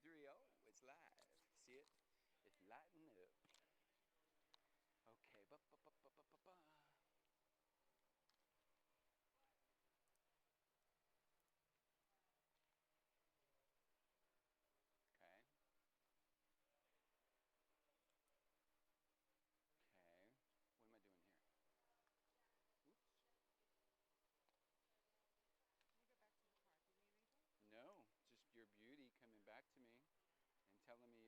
3. Oh, it's live. See it? It's lighting up. Okay. Ba. Okay. Okay. What am I doing here? Oops. Let me go back to the car. Do you need anything? No, just your beauty coming back to me and telling me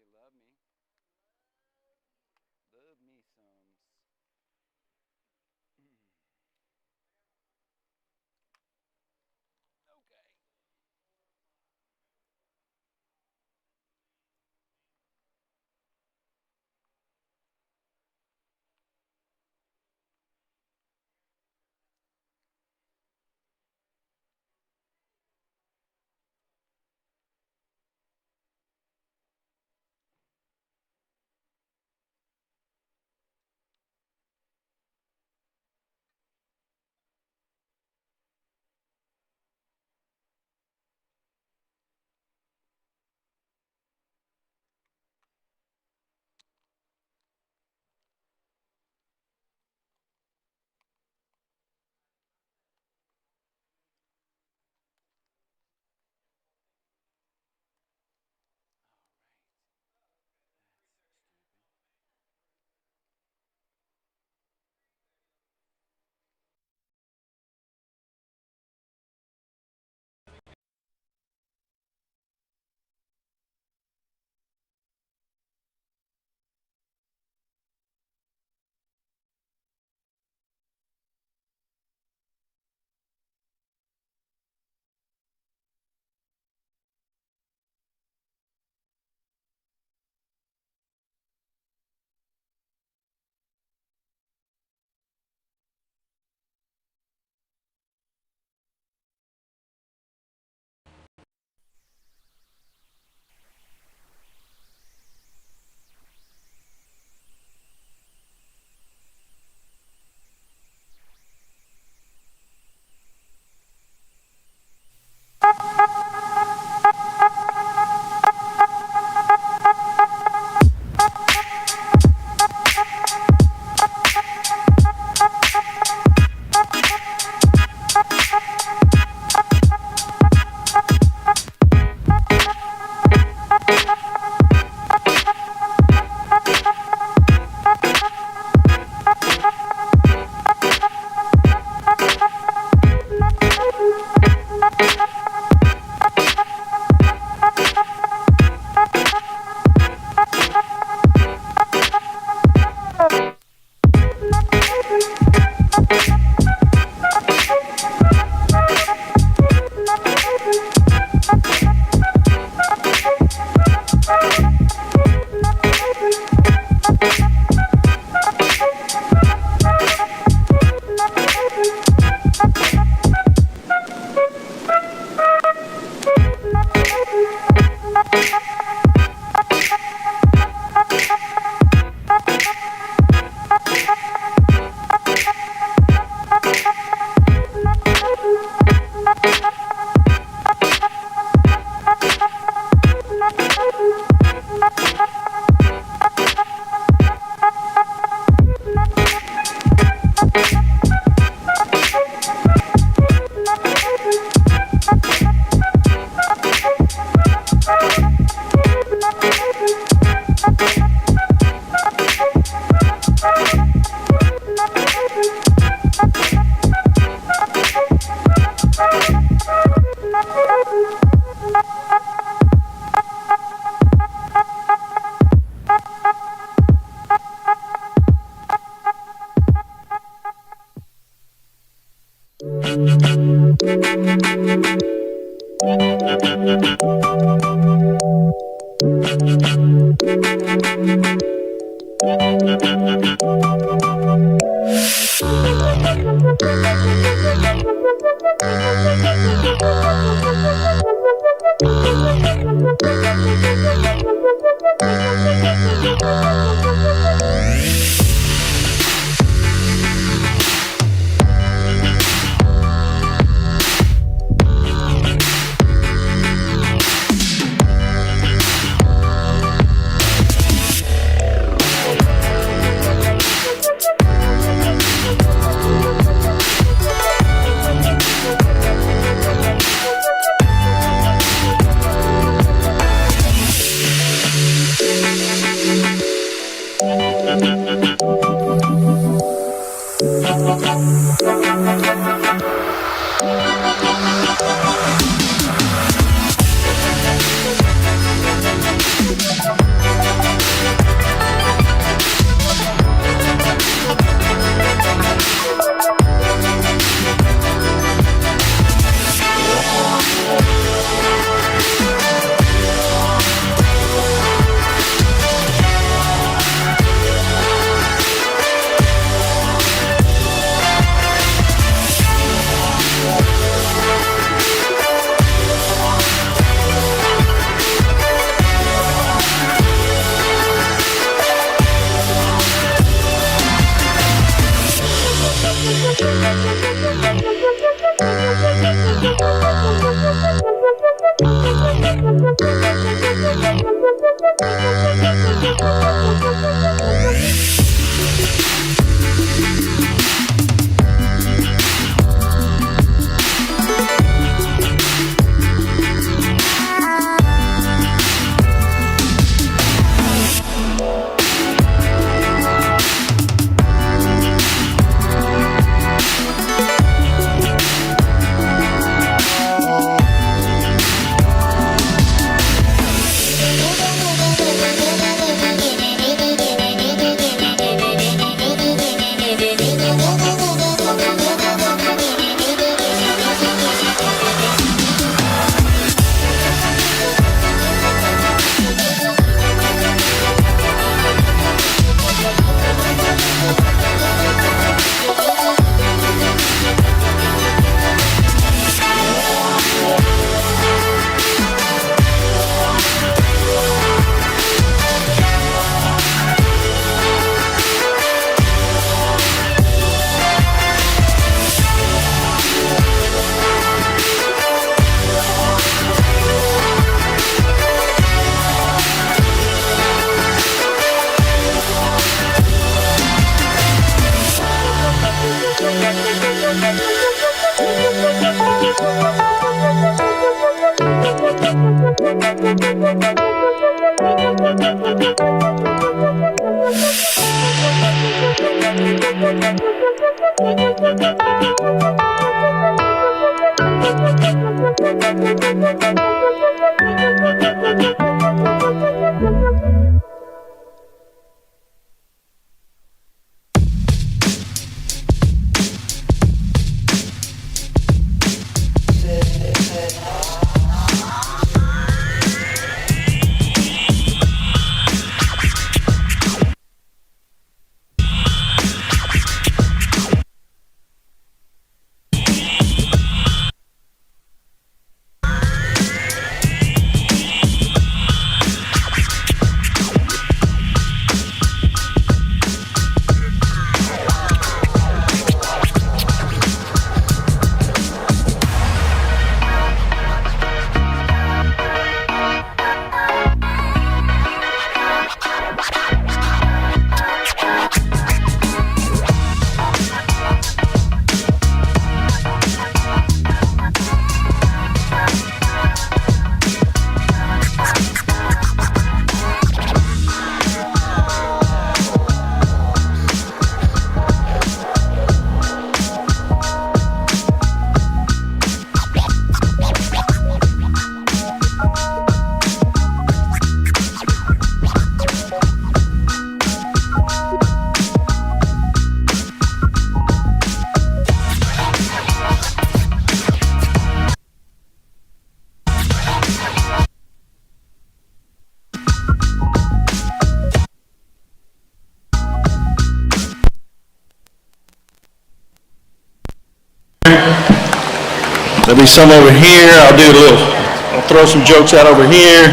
There'll be some over here. I'll throw some jokes out over here.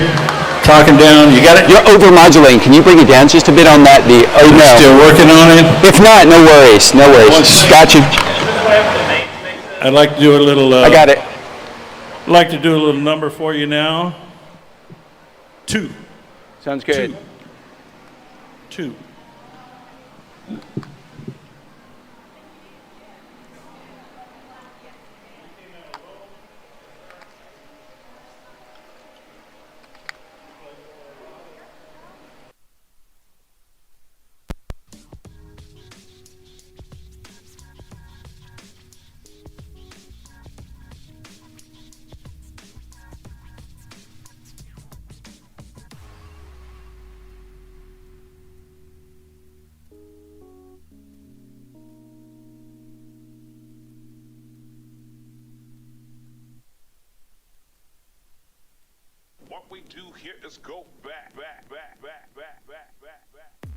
Talking down. You got it? You're over-modulating. Can you bring it down just a bit on that? No. Still working on it. If not, no worries. No worries. Got you. I'd like to do a little. I got it. I'd like to do a little number for you now. 2. Sounds good. 2. What we do here is go back, back, back, back, back, back, back, back.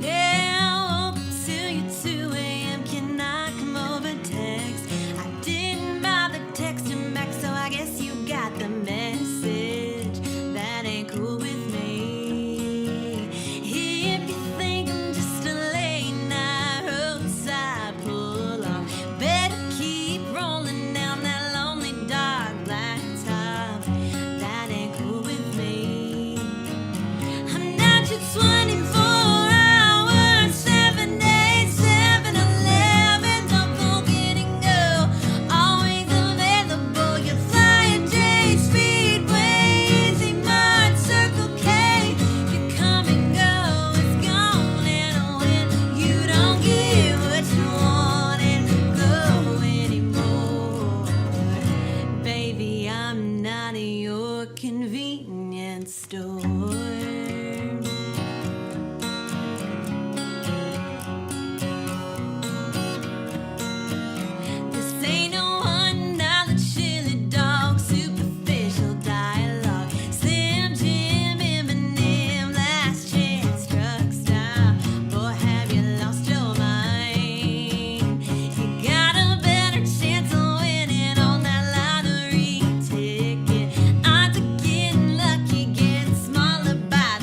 Yeah, till you 2 a.m. Can I come over text? I didn't bother texting back, so I guess you got the message. That ain't cool with me. If you think I'm just a late night roadside pull off, better keep rolling down that lonely dark blacktop. That ain't cool with me. I'm not your 24-hour, 7 days, 7-Eleven, double getting go. Always available. You fly a J, Speedway, Easy Mart, Circle K. You come and go, it's gone. And when you don't get what you want and go anymore, baby, I'm not your convenience store. This ain't no $1 chili dog, superficial dialogue. Slim Jim, Eminem, last chance truck stop. Boy, have you lost your mind? You got a better chance of winning on that lottery ticket. Odds of getting lucky, getting smaller by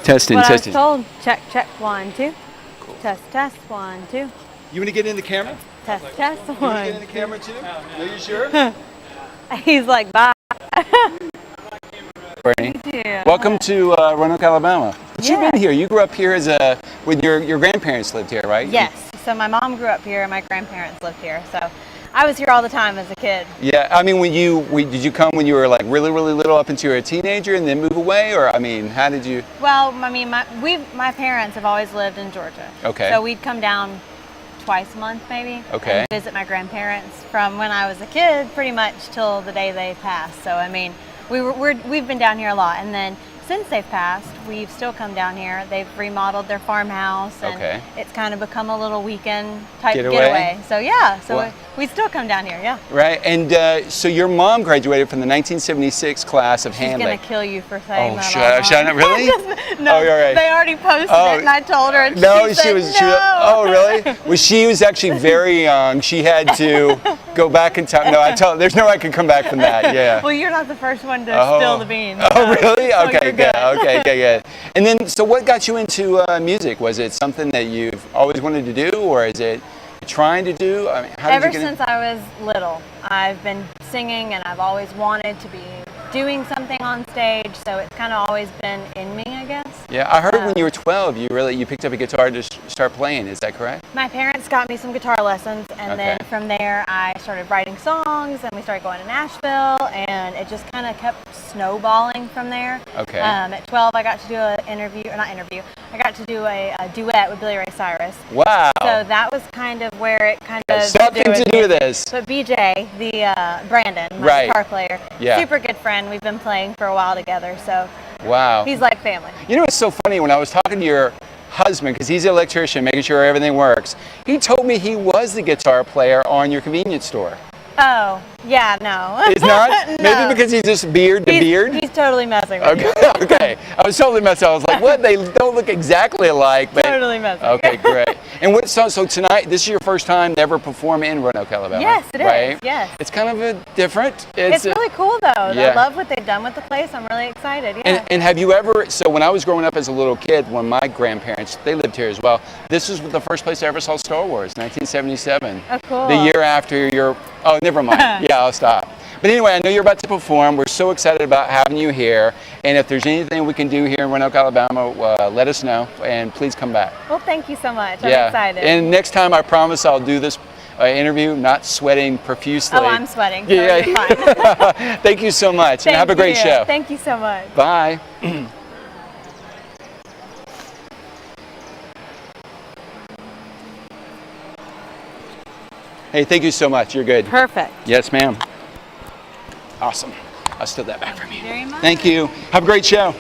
Testing, What testing. I was told. Check, check, 1, 2. Test, test, 1, 2. You want to get in the camera? Test, test, You want to get in 1. the camera too? Are you sure? He's like, bye. Bernie. Yeah. Welcome to Roanoke, Alabama. But you've Yeah. been here. You grew up here when your grandparents lived here, right? Yes. So my mom grew up here and my grandparents lived here. So I was here all the time as a kid. Yeah. I mean, did you come when you were like really, really little up until you were a teenager and then move away, or I mean, how did you? Well, I mean, my parents have always lived in Georgia. Okay. So we'd come down twice a month maybe. Okay. And visit my grandparents from when I was a kid pretty much till the day they passed. So I mean, we've been down here a lot, and then since they've passed, we've still come down here. They've remodeled their farmhouse, and Okay. it's kind of become a little weekend type Getaway? getaway. So yeah, so Wow. we still come down here. Yeah. Right. And so your mom graduated from the 1976 class of She's Handley. gonna kill you for saying Oh, that. should I not really? No, Oh, you're right. they already posted Oh. it, and I told her, and No, she said, was. no. Oh, really? Well, she was actually very young. She had to go back in time. No, I tell. There's no way I can come back from that. Yeah. Well, you're not the first one to Oh. spill the beans. Oh, really? so Okay, you're good. good. Okay, good. And then, so what got you into music? Was it something that you've always wanted to do, or is it trying to do? I mean, how did Ever you get since I was little, I've been singing, and I've always wanted to be doing something on stage. So it's kind of always been in me, I guess. Yeah, I heard when you were 12, you picked up a guitar to start playing. Is that correct? My parents got me some guitar lessons, and then Okay. from there I started writing songs, and we started going to Nashville, and it just kind of kept snowballing from there. Okay. At 12, I got to do I got to do a duet with Billy Ray Cyrus. Wow. So that was kind of where it kind of Something to do with this. But BJ, the Brandon, my Right. guitar player, Yeah. super good friend. We've been playing for a while together, so Wow. he's like family. You know what's so funny? When I was talking to your husband, because he's an electrician, making sure everything works, he told me he was the guitar player on your convenience store. Oh, yeah, no. It's not? No. Maybe because he's just beard to beard? He's totally messing with you. Okay, okay. I was totally messed up. I was like, what? They don't look exactly alike. But, Totally messing. Okay, great. And so tonight, this is your first time to ever perform in Roanoke, Alabama? Yes, it is, right? yes. It's kind of a different. It's really cool though. Yeah. I love what they've done with the place. I'm really excited. Yeah. And have you ever, so when I was growing up as a little kid, when my grandparents, they lived here as well, this was the first place I ever saw Star Wars, 1977. Oh, cool. The year after oh, never mind. Yeah, I'll stop. But anyway, I know you're about to perform. We're so excited about having you here. And if there's anything we can do here in Roanoke, Alabama, let us know. And please come back. Well, thank you so much. I'm yeah. excited. And next time, I promise I'll do this interview, not sweating profusely. Oh, I'm sweating. So Yeah. you're fine. Thank you so much. And have a great Thank you. show. Thank you so much. Bye. Hey, thank you so much. You're good. Perfect. Yes, ma'am. Awesome. I'll steal that back from you. Very much. Thank you. Have a great show.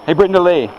Hey, Brenda Lee.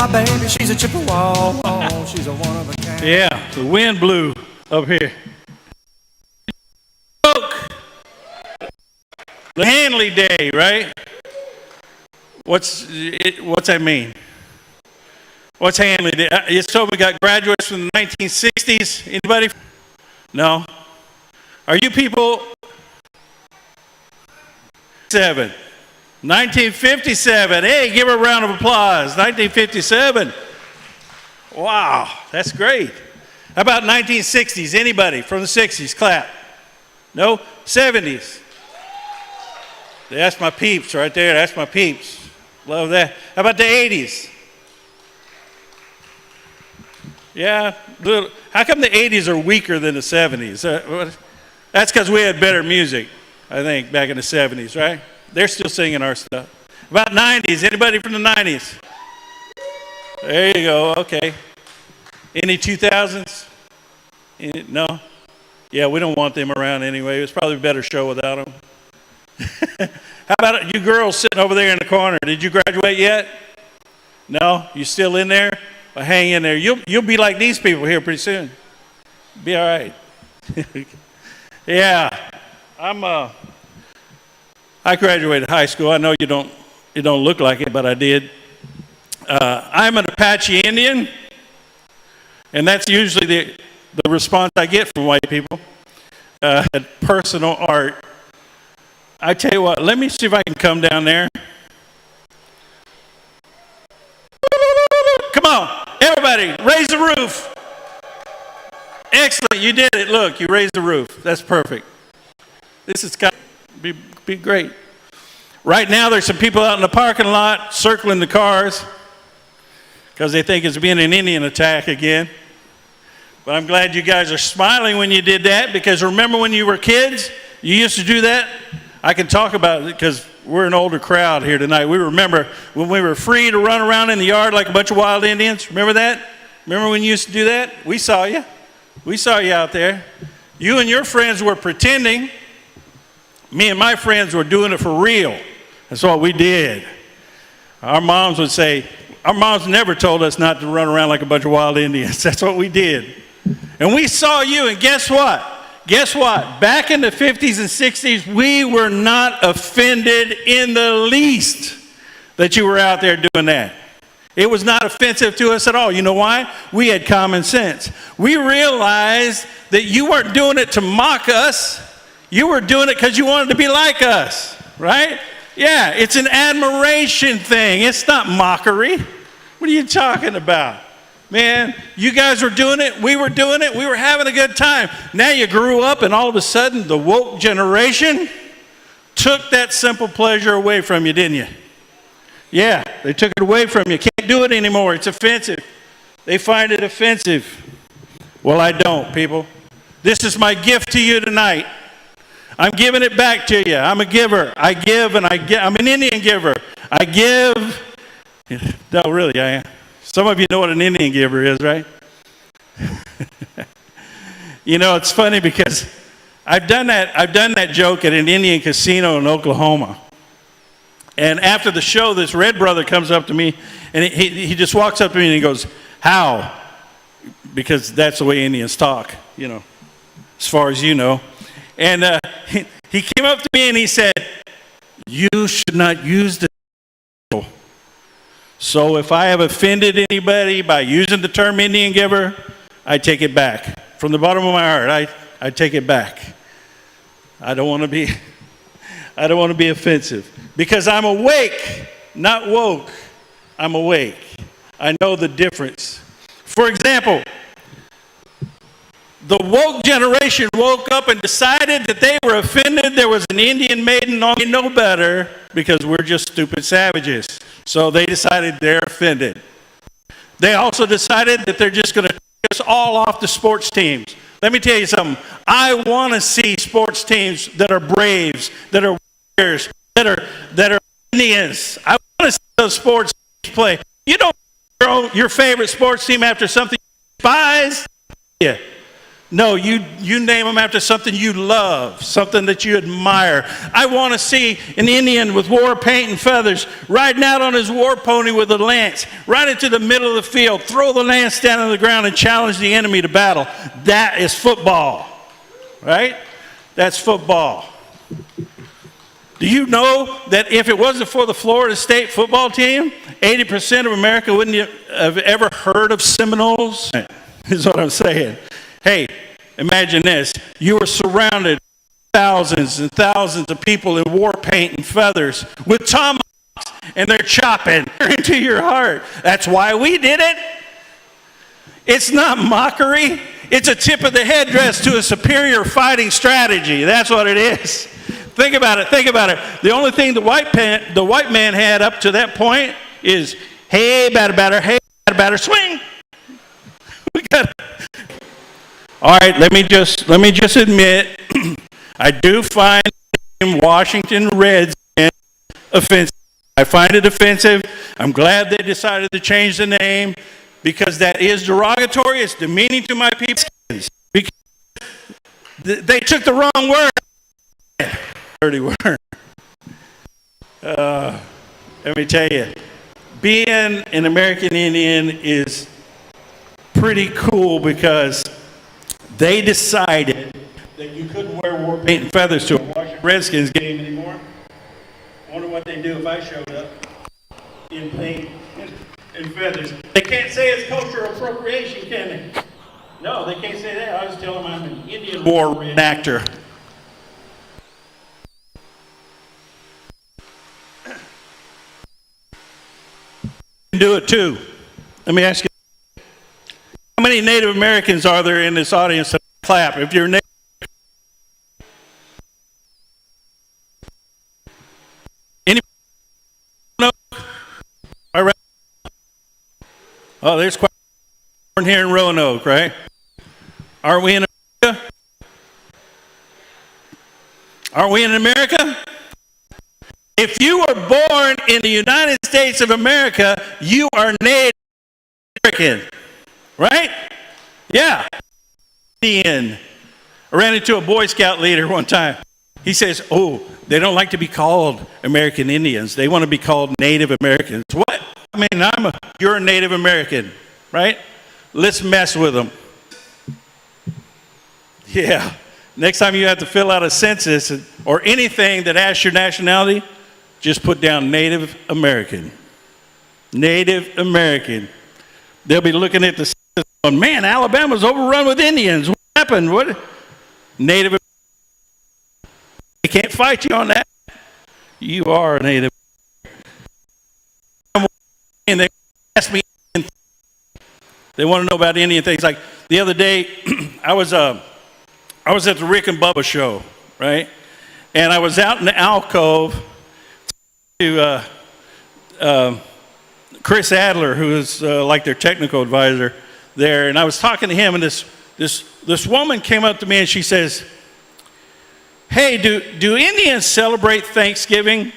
My baby, she's a Chippewa. Oh, she's a one of a kind. Yeah, the wind blew up here. The Hanley Day, right? What's that mean? What's Hanley Day? It's so we got graduates from the 1960s. Anybody? No? Are you people? 1957. Hey, give her a round of applause. 1957. Wow, that's great. How about 1960s? Anybody from the 60s? Clap. No? 70s. That's my peeps right there. That's my peeps. Love that. How about the 80s? Yeah. How come the 80s are weaker than the 70s? That's because we had better music, I think, back in the 70s, right? They're still singing our stuff. About 90s. Anybody from the 90s? There you go. Okay. Any 2000s? No? Yeah, we don't want them around anyway. It's probably a better show without them. How about you girls sitting over there in the corner? Did you graduate yet? No? You still in there? Well, hang in there. You'll be like these people here pretty soon. Be all right. Yeah. I graduated high school. I know you don't look like it, but I did. I'm an Apache Indian, and that's usually the response I get from white people. Personal art. I tell you what, let me see if I can come down there. Come on, everybody, raise the roof. Excellent, you did it. Look, you raised the roof. That's perfect. This is going to be great. Right now, there's some people out in the parking lot circling the cars because they think it's been an Indian attack again. But I'm glad you guys are smiling when you did that, because remember when you were kids, you used to do that? I can talk about it because we're an older crowd here tonight. We remember when we were free to run around in the yard like a bunch of wild Indians. Remember that? Remember when you used to do that? We saw you. We saw you out there. You and your friends were pretending. Me and my friends were doing it for real. That's what we did. Our moms would say, our moms never told us not to run around like a bunch of wild Indians. That's what we did. And we saw you, and guess what? Guess what? Back in the 50s and 60s, we were not offended in the least that you were out there doing that. It was not offensive to us at all. You know why? We had common sense. We realized that you weren't doing it to mock us. You were doing it because you wanted to be like us, right? Yeah, it's an admiration thing. It's not mockery. What are you talking about? Man, you guys were doing it. We were doing it. We were having a good time. Now you grew up, and all of a sudden, the woke generation took that simple pleasure away from you, didn't you? Yeah, they took it away from you. Can't do it anymore. It's offensive. They find it offensive. Well, I don't, people. This is my gift to you tonight. I'm giving it back to you. I'm a giver. I give and I get. I'm an Indian giver. I give. No, really, I am. Some of you know what an Indian giver is, right? You know, it's funny because I've done that joke at an Indian casino in Oklahoma. And after the show, this red brother comes up to me, and he just walks up to me and he goes, "How?" Because that's the way Indians talk, you know, as far as you know. And he came up to me and he said, "You should not use the title. So if I have offended anybody by using the term Indian giver, I take it back. From the bottom of my heart, I take it back. I don't want to be offensive. Because I'm awake, not woke. I'm awake. I know the difference. For example, the woke generation woke up and decided that they were offended there was an Indian maiden on no better because we're just stupid savages. So they decided they're offended. They also decided that they're just going to take us all off the sports teams. Let me tell you something. I want to see sports teams that are Braves, that are Warriors, that are Indians. I want to see those sports teams play. You don't know your favorite sports team after something you despise. Yeah. No, you name them after something you love, something that you admire. I want to see an Indian with war paint and feathers riding out on his war pony with a lance, right into the middle of the field, throw the lance down on the ground and challenge the enemy to battle. That is football, right? That's football. Do you know that if it wasn't for the Florida State football team, 80% of America wouldn't have ever heard of Seminoles? Is what I'm saying. Hey, imagine this. You are surrounded by thousands and thousands of people in war paint and feathers with tomahawks, and they're chopping into your heart. That's why we did it. It's not mockery. It's a tip of the headdress to a superior fighting strategy. That's what it is. Think about it. Think about it. The only thing the white man had up to that point is, hey, batter, swing. We got. All right. Let me just admit, I do find Washington Redskins offensive. I find it offensive. I'm glad they decided to change the name because that is derogatory. It's demeaning to my people because they took the wrong word. Dirty word. Let me tell you, being an American Indian is pretty cool because they decided that you couldn't wear war paint and feathers to a Washington Redskins game anymore. I wonder what they'd do if I showed up in paint and feathers. They can't say it's cultural appropriation, can they? No, they can't say that. I was telling them I'm an Indian war reenactor. Do it too. Let me ask you, how many Native Americans are there in this audience that clap? If you're Native, anybody know? All right. Oh, there's quite born here in Roanoke, right? Aren't we in America? Aren't we in America? If you were born in the United States of America, you are Native American, right? Yeah. I ran into a Boy Scout leader one time. He says, oh, they don't like to be called American Indians. They want to be called Native Americans. What? I mean, you're a Native American, right? Let's mess with them. Yeah. Next time you have to fill out a census or anything that asks your nationality, just put down Native American. Native American. They'll be looking at the census going, man, Alabama's overrun with Indians. What happened? What? Native American. They can't fight you on that. You are a Native American. And they ask me, they want to know about Indian things. Like the other day, I was at the Rick and Bubba show, right? And I was out in the alcove to Chris Adler, who is like their technical advisor there, and I was talking to him, and this woman came up to me and she says, "Hey, do Indians celebrate Thanksgiving?"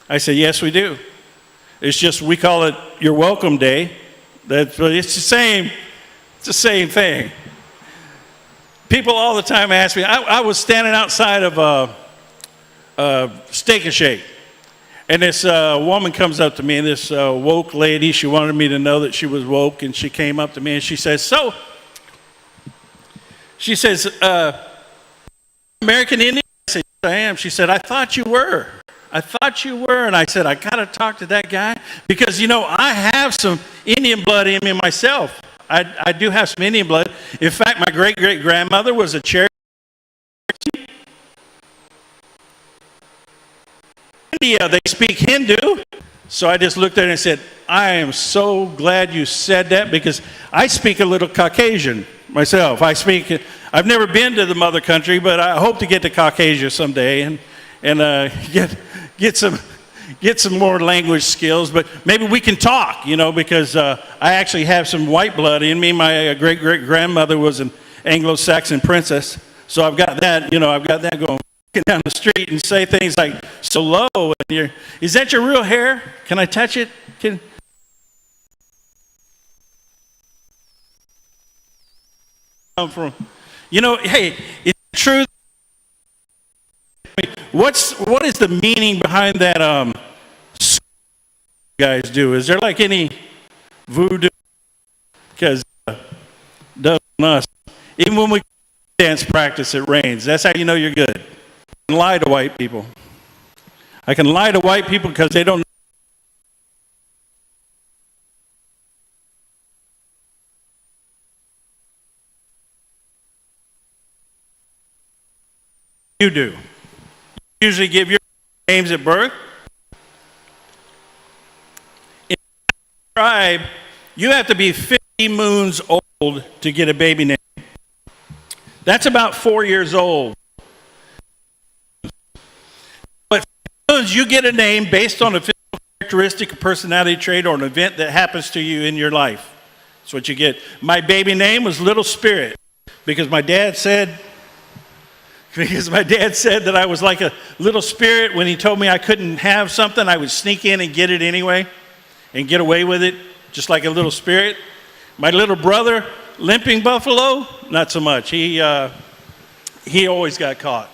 I said, "Yes, we do. It's just we call it your welcome day. It's the same. It's the same thing." People all the time ask me. I was standing outside of Steak and Shake. And this woman comes up to me, and this woke lady, she wanted me to know that she was woke, and she came up to me and she says, American Indian? I said, yes, I am. She said, I thought you were. And I said, I got to talk to that guy because, I have some Indian blood in me myself. I do have some Indian blood. In fact, my great-great-grandmother was a Cherokee. India, they speak Hindu. So I just looked at it and said, I am so glad you said that because I speak a little Caucasian myself. I've never been to the mother country, but I hope to get to Caucasia someday and get some more language skills. But maybe we can talk, because I actually have some white blood in me. My great-great-grandmother was an Anglo-Saxon princess. So I've got that, going. Down the street and say things like so low and is that your real hair? Can I touch it? come from. You know, hey, it's true. What is the meaning behind that you guys do? Is there like any voodoo? Because doesn't us. Even when we dance practice, it rains. That's how you know you're good. I can lie to white people. I can lie to white people because they don't know. You do. You usually give your names at birth. In the tribe, you have to be 50 moons old to get a baby name. That's about 4 years old. But you get a name based on a physical characteristic, a personality trait, or an event that happens to you in your life. That's what you get. My baby name was Little Spirit because my dad said that I was like a little spirit. When he told me I couldn't have something, I would sneak in and get it anyway and get away with it, just like a little spirit. My little brother, Limping Buffalo, not so much. He always got caught.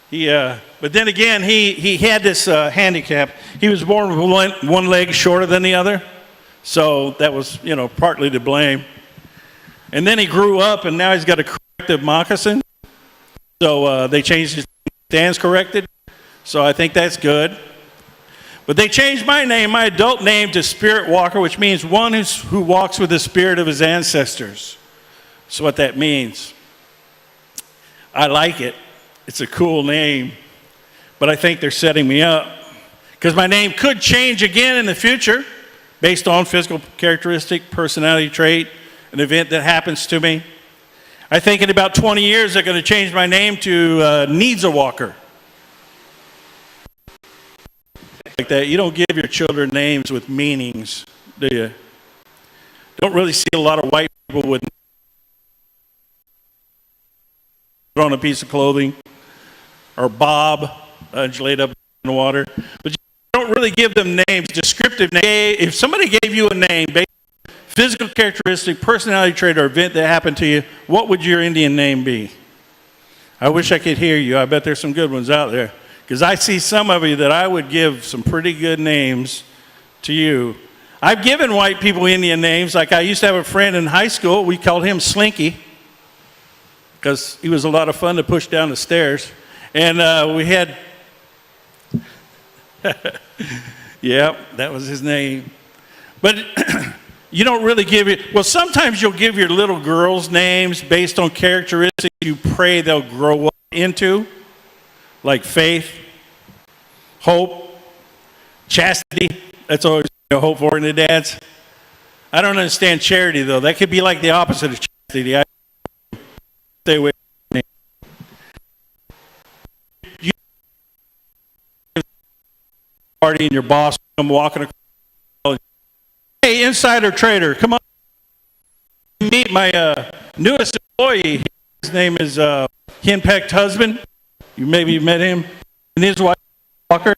But then again, he had this handicap. He was born with one leg shorter than the other, so that was, partly to blame. And then he grew up, and now he's got a corrective moccasin. So they changed his stands corrected. So I think that's good. But they changed my name, my adult name, to Spirit Walker, which means one who walks with the spirit of his ancestors. That's what that means. I like it. It's a cool name. But I think they're setting me up. Because my name could change again in the future based on physical characteristic, personality trait, an event that happens to me. I think in about 20 years, they're going to change my name to Needs a Walker. Like that. You don't give your children names with meanings, do you? Don't really see a lot of white people with on a piece of clothing, or Bob, laid up in the water. But you don't really give them names, descriptive names. If somebody gave you a name based on physical characteristic, personality trait, or event that happened to you, what would your Indian name be? I wish I could hear you. I bet there's some good ones out there. Because I see some of you that I would give some pretty good names to you. I've given white people Indian names. Like I used to have a friend in high school. We called him Slinky because he was a lot of fun to push down the stairs. And we had, yeah, that was his name. But you don't really give it, well, sometimes you'll give your little girls names based on characteristics you pray they'll grow up into, like faith, hope, chastity. That's always hope for in the dads. I don't understand charity, though. That could be like the opposite of chastity. I stay away from it. You party and your boss come walking across. Hey, insider trader, come on. Meet my newest employee. His name is Henpeck's husband. You maybe met him. And his wife, Walker.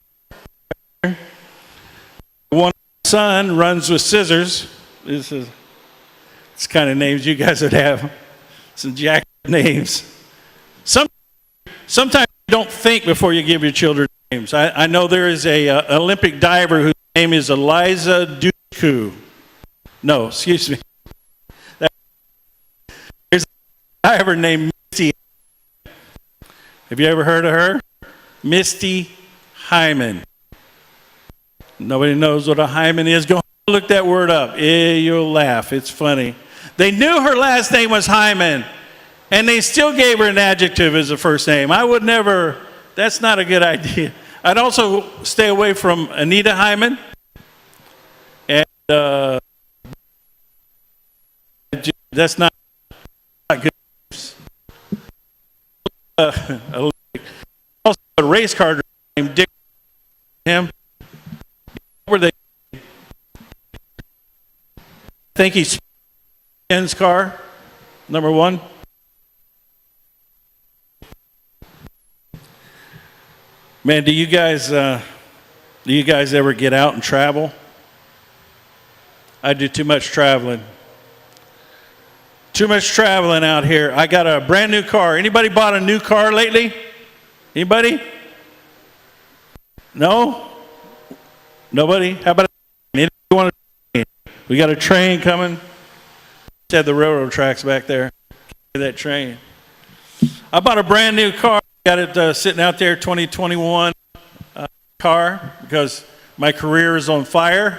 One son runs with scissors. This kind of names you guys would have. Some jacked names. Sometimes you don't think before you give your children names. I know there is a Olympic diver whose name is Eliza Dushku. No, excuse me. There's a diver named Misty. Have you ever heard of her? Misty Hyman. Nobody knows what a hymen is. Go look that word up. You'll laugh. It's funny. They knew her last name was Hyman, and they still gave her an adjective as a first name. I would never, that's not a good idea. I'd also stay away from Anita Hyman. And that's not good. Also a race car named Dick. Him. Were they? I think he's Ken's car, number one. Man, do you guys ever get out and travel? I do too much traveling. Too much traveling out here. I got a brand new car. Anybody bought a new car lately? Anybody? No? Nobody? How about anybody want a train? We got a train coming. Just had the railroad tracks back there. That train. I bought a brand new car. Got it sitting out there, 2021 car, because my career is on fire.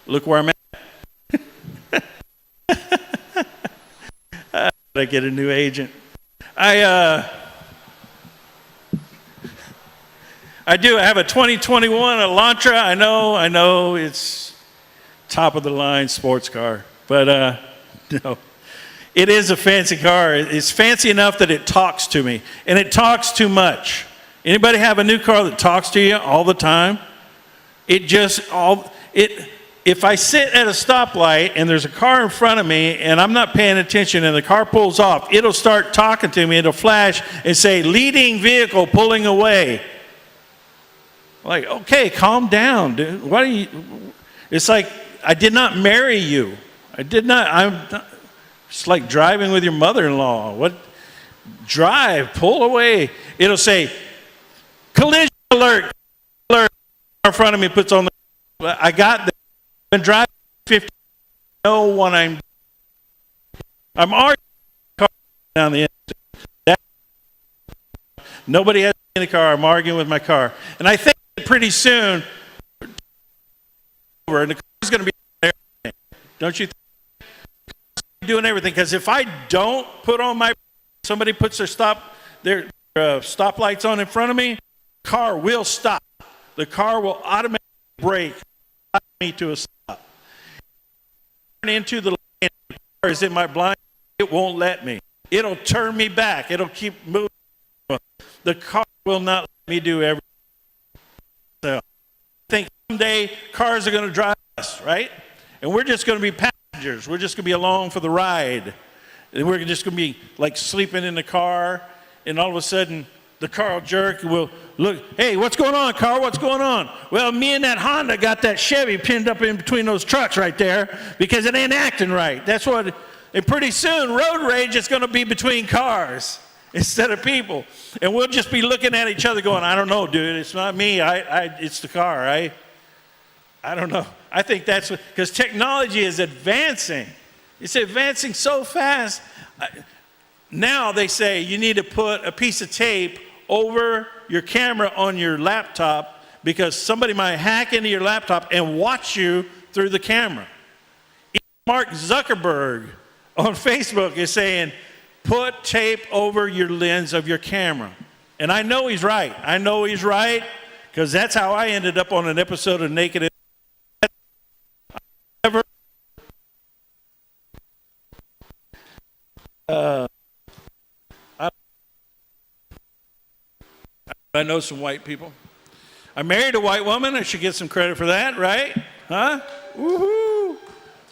Look where I'm at. I get a new agent. I do. I have a 2021 Elantra. I know it's top of the line sports car, but no. It is a fancy car. It's fancy enough that it talks to me, and it talks too much. Anybody have a new car that talks to you all the time? If I sit at a stoplight and there's a car in front of me and I'm not paying attention and the car pulls off, it'll start talking to me. It'll flash and say, leading vehicle pulling away. Like, okay, calm down, dude. What are you? It's like, I did not marry you. It's like driving with your mother-in-law. What? Drive, pull away. It'll say, collision alert. Alert. In front of me puts on the. I got this. I've been driving 50. Know what I'm arguing down the end. Nobody has in the car. I'm arguing with my car, and I think pretty soon, over and the car's going to be doing everything. Don't you think? Doing everything, because if I don't put on somebody puts their stoplights on in front of me, the car will stop. The car will automatically brake me to a stop. Turn into the lane, the car is in my blind, it won't let me. It'll turn me back. It'll keep moving. The car will not let me do everything. So I think someday cars are going to drive us, right? And we're just going to be passengers. We're just going to be along for the ride. And we're just going to be like sleeping in the car. And all of a sudden, the car will jerk. And we'll look, hey, what's going on, car? What's going on? Well, me and that Honda got that Chevy pinned up in between those trucks right there because it ain't acting right. That's what, and pretty soon, road rage is going to be between cars instead of people. And we'll just be looking at each other going, I don't know, dude. It's not me. It's the car. I don't know. I think that's because technology is advancing. It's advancing so fast. Now they say you need to put a piece of tape over your camera on your laptop because somebody might hack into your laptop and watch you through the camera. Mark Zuckerberg on Facebook is saying, put tape over your lens of your camera. And I know he's right. I know he's right because that's how I ended up on an episode of Naked. I know some white people. I married a white woman. I should get some credit for that, right? Huh? Woohoo!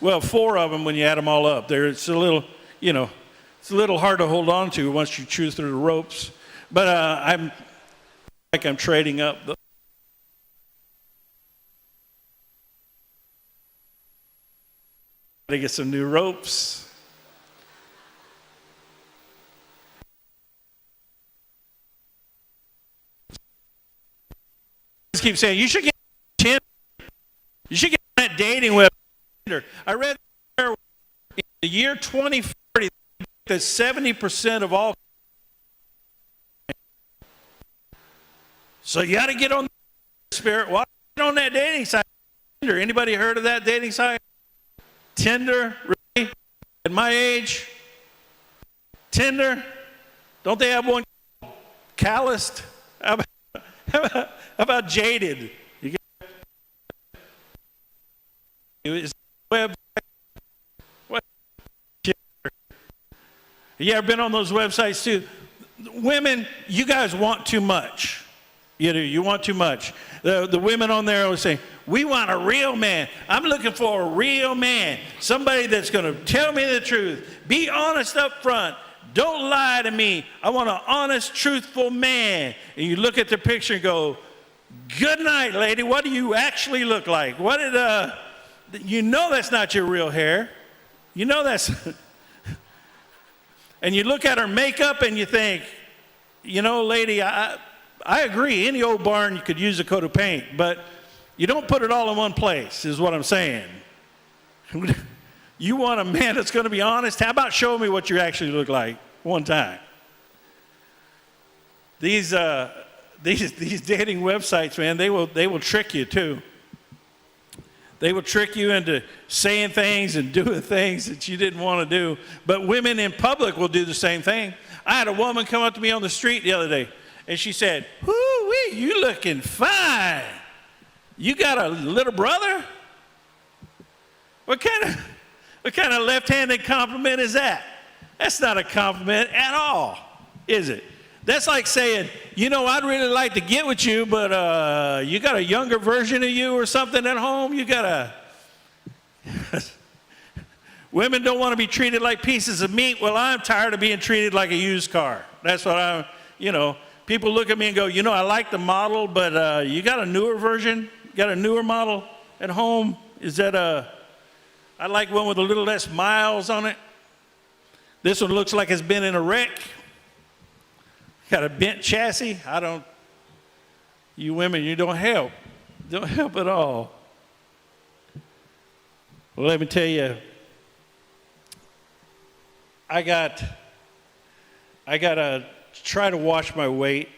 Well, 4 of them when you add them all up. It's a little, it's a little hard to hold on to once you chew through the ropes. But I'm trading up. Gotta get some new ropes. Keep saying you should get Tinder. You should get that dating web. I read in the year 2040 that 70% of all. So you got to get on the spirit. Why get on that dating site? Tinder. Anybody heard of that dating site? Tinder, really? At my age, Tinder. Don't they have one calloused? How about jaded? Is web? What? You ever been on those websites too? Women, you guys want too much. You do. You want too much. The women on there always say, "We want a real man. I'm looking for a real man, somebody that's going to tell me the truth. Be honest up front. Don't lie to me. I want an honest, truthful man." And you look at the picture and go, "Good night, lady. What do you actually look like? What did you know that's not your real hair? You know that's And you look at her makeup and you think, you know, lady, I agree. Any old barn, you could use a coat of paint, but you don't put it all in one place, is what I'm saying. You want a man that's going to be honest? How about show me what you actually look like one time? These dating websites, man, they will trick you too. They will trick you into saying things and doing things that you didn't want to do. But women in public will do the same thing. I had a woman come up to me on the street the other day, and she said, "Whoo-wee, you looking fine. You got a little brother?" What kind of left-handed compliment is that? That's not a compliment at all, is it? That's like saying, you know, I'd really like to get with you, but you got a younger version of you or something at home? You got a... Women don't want to be treated like pieces of meat. Well, I'm tired of being treated like a used car. That's what I'm, you know, people look at me and go, you know, I like the model, but you got a newer version? Got a newer model at home? Is that I like one with a little less miles on it. This one looks like it's been in a wreck. Got a bent chassis. You women, you don't help. Don't help at all. Well, let me tell you, I got to try to watch my weight.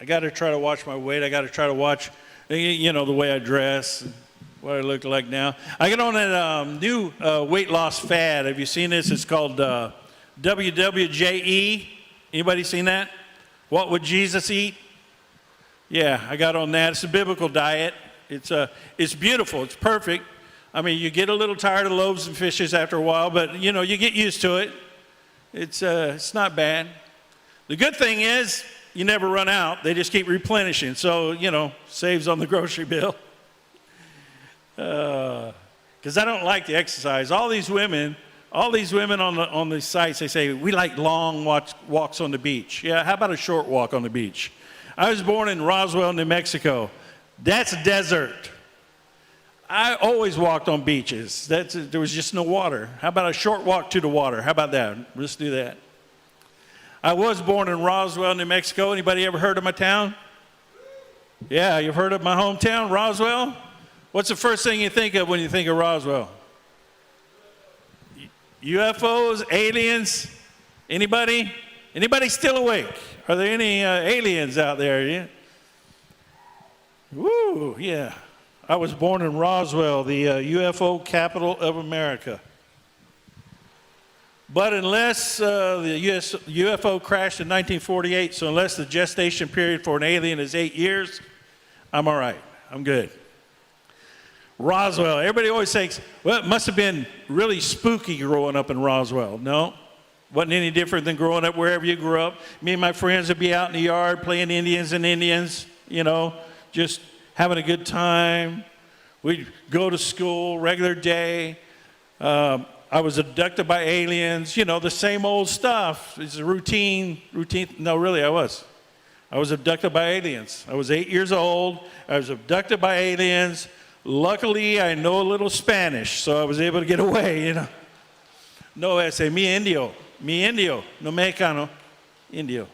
I got to try to watch my weight. I got to try to watch, you know, the way I dress, and what I look like now. I get on that new weight loss fad. Have you seen this? It's called WWJE. Anybody seen that? What would Jesus eat? Yeah, I got on that. It's a biblical diet. It's beautiful. It's perfect. I mean, you get a little tired of loaves and fishes after a while, but you know, you get used to it. It's not bad. The good thing is you never run out. They just keep replenishing. So, you know, saves on the grocery bill. Because I don't like to exercise. All these women on the sites, they say, we like long walks on the beach. Yeah, how about a short walk on the beach? I was born in Roswell, New Mexico. That's a desert. I always walked on beaches. There was just no water. How about a short walk to the water? How about that? Let's do that. I was born in Roswell, New Mexico. Anybody ever heard of my town? Yeah, you've heard of my hometown, Roswell? What's the first thing you think of when you think of Roswell? UFOs, aliens? Anybody? Anybody still awake? Are there any aliens out there? Yeah. Woo, yeah. I was born in Roswell, the UFO capital of America. But unless the UFO crashed in 1948, so unless the gestation period for an alien is 8 years, I'm all right. I'm good. Roswell, everybody always thinks, well, it must have been really spooky growing up in Roswell. No, wasn't any different than growing up wherever you grew up. Me and my friends would be out in the yard playing Indians, you know, just having a good time. We'd go to school, regular day. I was abducted by aliens, you know, the same old stuff. It's a routine. No, really, I was abducted by aliens. I was 8 years old. I was abducted by aliens. Luckily, I know a little Spanish, so I was able to get away, you know. No, I say, mi indio, no mexicano, indio.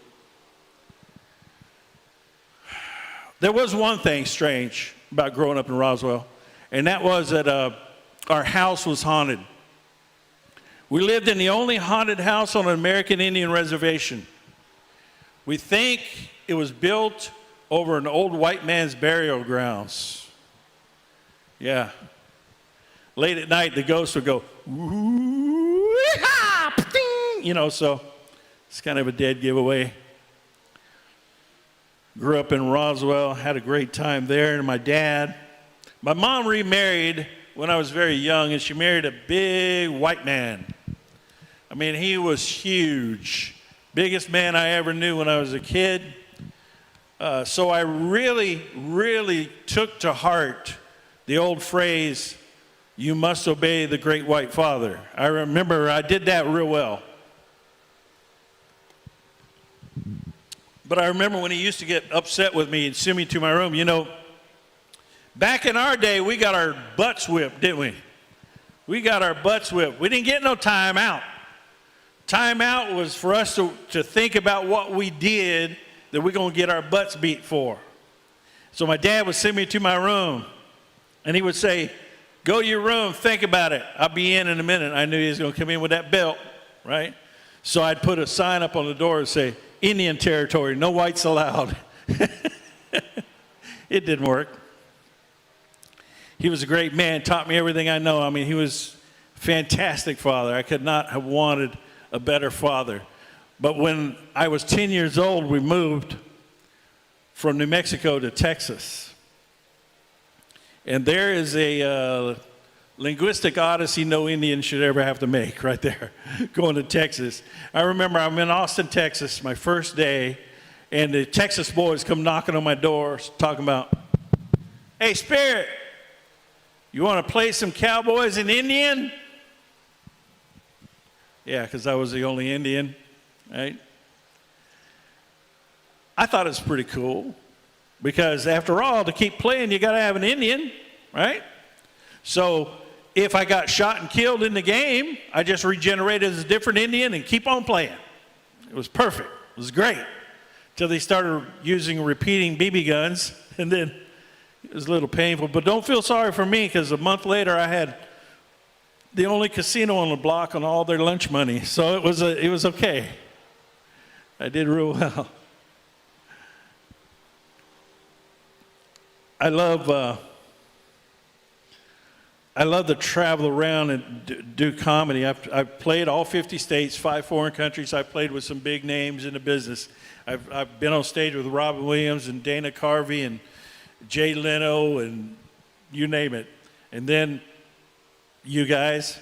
There was one thing strange about growing up in Roswell, and that was that our house was haunted. We lived in the only haunted house on an American Indian reservation. We think it was built over an old white man's burial grounds. Yeah. Late at night, the ghosts would go, you know, so it's kind of a dead giveaway. Grew up in Roswell, had a great time there, and my mom remarried when I was very young, and she married a big white man. I mean, he was huge. Biggest man I ever knew when I was a kid. So I really, really took to heart the old phrase, you must obey the great white father. I remember I did that real well. But I remember when he used to get upset with me and send me to my room. You know, back in our day, we got our butts whipped, didn't we? We got our butts whipped. We didn't get no time out. Time out was for us to think about what we did that we're going to get our butts beat for. So my dad would send me to my room, and he would say, go to your room, think about it. I'll be in a minute. I knew he was going to come in with that belt, right? So I'd put a sign up on the door and say, Indian territory, no whites allowed. It didn't work. He was a great man, taught me everything I know. I mean, he was a fantastic father. I could not have wanted a better father. But when I was 10 years old, we moved from New Mexico to Texas. And there is a linguistic odyssey no Indian should ever have to make right there, going to Texas. I remember I'm in Austin, Texas, my first day, and the Texas boys come knocking on my door talking about, hey, Spirit, you want to play some cowboys and Indian? Yeah, because I was the only Indian, right? I thought it was pretty cool because after all, to keep playing, you got to have an Indian, right? So if I got shot and killed in the game, I just regenerated as a different Indian and keep on playing. It was perfect. It was great. Until they started using repeating BB guns, and then it was a little painful. But don't feel sorry for me, because a month later I had the only casino on the block on all their lunch money. So it was okay. I did real well. I love to travel around and do comedy. I've played all 50 states, 5 foreign countries. I've played with some big names in the business. I've been on stage with Robin Williams and Dana Carvey and Jay Leno and you name it. And then you guys.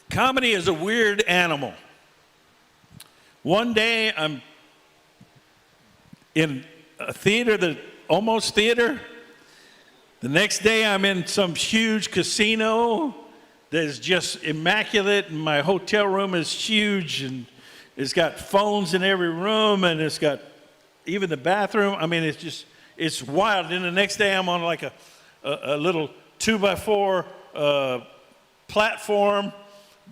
Comedy is a weird animal. One day I'm in a theater, almost theater. The next day I'm in some huge casino that is just immaculate, and my hotel room is huge, and it's got phones in every room, and it's got even the bathroom. I mean, it's wild. Then the next day I'm on like a little 2x4 platform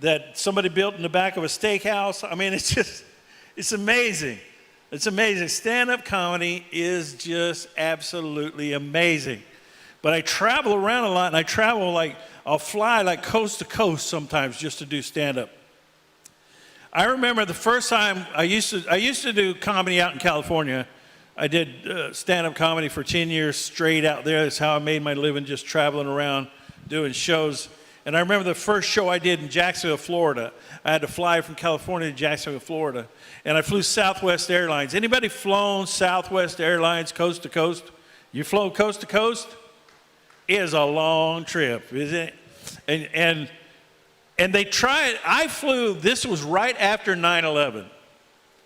that somebody built in the back of a steakhouse. I mean, it's amazing. It's amazing. Stand-up comedy is just absolutely amazing. But I travel around a lot, and I travel I'll fly like coast to coast sometimes just to do stand-up. I remember the first time I used to do comedy out in California. I did stand-up comedy for 10 years straight out there. That's how I made my living, just traveling around doing shows. And I remember the first show I did in Jacksonville, Florida. I had to fly from California to Jacksonville, Florida. And I flew Southwest Airlines. Anybody flown Southwest Airlines coast to coast? You flown coast to coast? It is a long trip, isn't it? And they tried. I flew, this was right after 9/11.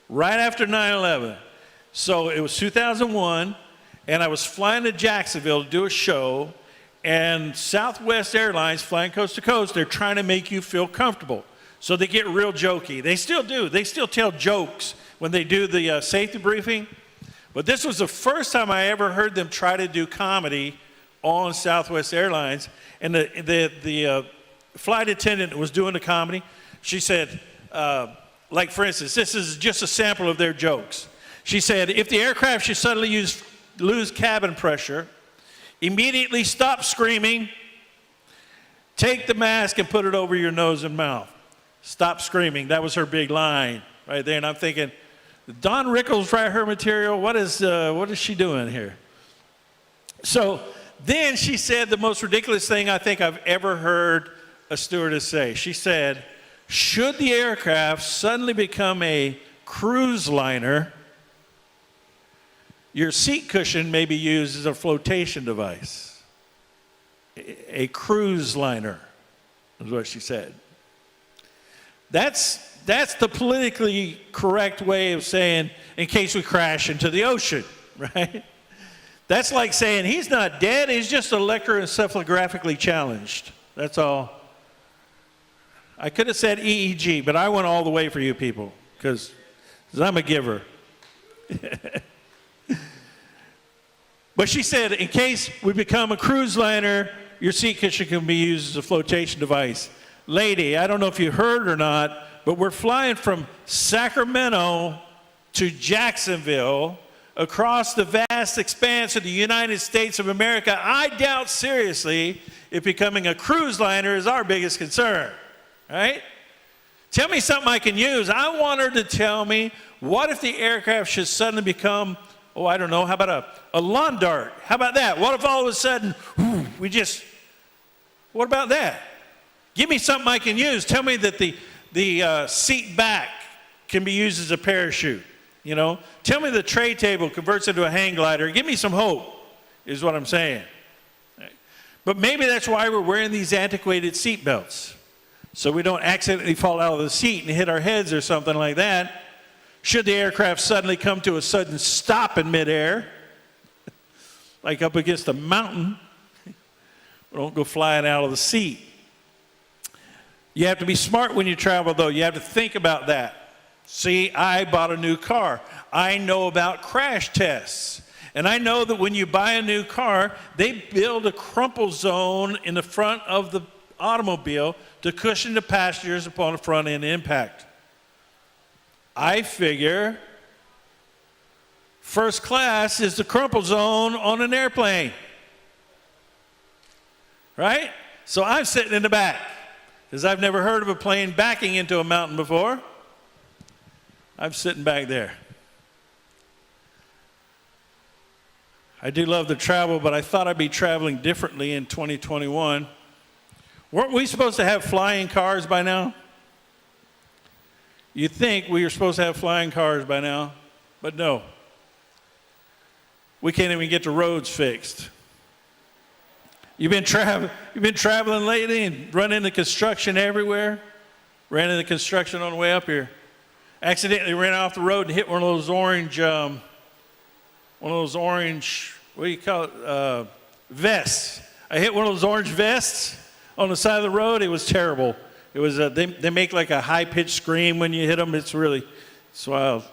Right after 9/11. So it was 2001, and I was flying to Jacksonville to do a show, and Southwest Airlines, flying coast to coast, they're trying to make you feel comfortable. So they get real jokey. They still do. They still tell jokes when they do the safety briefing. But this was the first time I ever heard them try to do comedy on Southwest Airlines. And the flight attendant who was doing the comedy, she said, like for instance, this is just a sample of their jokes. She said, if the aircraft should suddenly lose cabin pressure, immediately stop screaming, take the mask and put it over your nose and mouth. Stop screaming. That was her big line right there. And I'm thinking, Don Rickles write her material? What is she doing here? So then she said the most ridiculous thing I think I've ever heard a stewardess say. She said, should the aircraft suddenly become a cruise liner, your seat cushion may be used as a flotation device. A cruise liner is what she said. That's the politically correct way of saying, in case we crash into the ocean, right? That's like saying he's not dead, he's just electroencephalographically challenged. That's all. I could have said EEG, but I went all the way for you people, because I'm a giver. But she said, in case we become a cruise liner, your seat cushion can be used as a flotation device. lady, I don't know if you heard or not, but we're flying from Sacramento to Jacksonville across the vast expanse of the United States of America. I doubt seriously if becoming a cruise liner is our biggest concern, right? Tell me something I can use. I want her to tell me, what if the aircraft should suddenly become, oh, I don't know, how about a lawn dart? How about that? What if all of a sudden, what about that? Give me something I can use. Tell me that the seat back can be used as a parachute, you know? Tell me the tray table converts into a hang glider. Give me some hope, is what I'm saying. But maybe that's why we're wearing these antiquated seat belts, so we don't accidentally fall out of the seat and hit our heads or something like that. Should the aircraft suddenly come to a sudden stop in midair, like up against a mountain, we don't go flying out of the seat. You have to be smart when you travel, though. You have to think about that. See, I bought a new car. I know about crash tests. And I know that when you buy a new car, they build a crumple zone in the front of the automobile to cushion the passengers upon a front end impact. I figure first class is the crumple zone on an airplane, right? So I'm sitting in the back because I've never heard of a plane backing into a mountain before. I'm sitting back there. I do love to travel, but I thought I'd be traveling differently in 2021. Weren't we supposed to have flying cars by now? You'd think we were supposed to have flying cars by now, but no. We can't even get the roads fixed. You've been traveling lately and run into construction everywhere? Ran into construction on the way up here. Accidentally ran off the road and hit one of those orange, what do you call it, vests. I hit one of those orange vests on the side of the road. It was terrible. It was, they make like a high-pitched scream when you hit them. It's wild.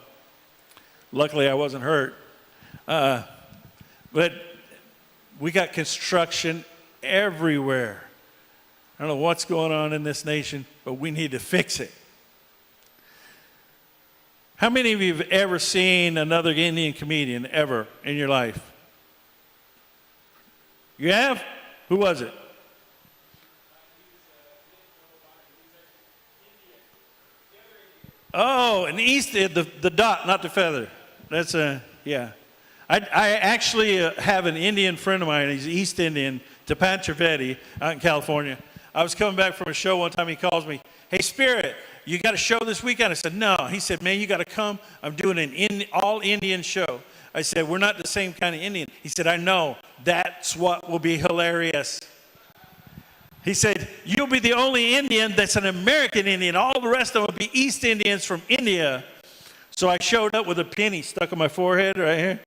Luckily, I wasn't hurt. But we got construction everywhere. I don't know what's going on in this nation, but we need to fix it. How many of you have ever seen another Indian comedian ever in your life? You have? Who was it? Oh, an East, the dot, not the feather. That's yeah. I actually have an Indian friend of mine. He's East Indian, Tapan Trivedi, out in California. I was coming back from a show one time. He calls me, "Hey, Spirit, you got a show this weekend?" I said, "No." He said, "Man, you got to come. I'm doing an all-Indian show." I said, "We're not the same kind of Indian." He said, "I know. That's what will be hilarious." He said, "You'll be the only Indian that's an American Indian. All the rest of them will be East Indians from India." So I showed up with a penny stuck on my forehead right here.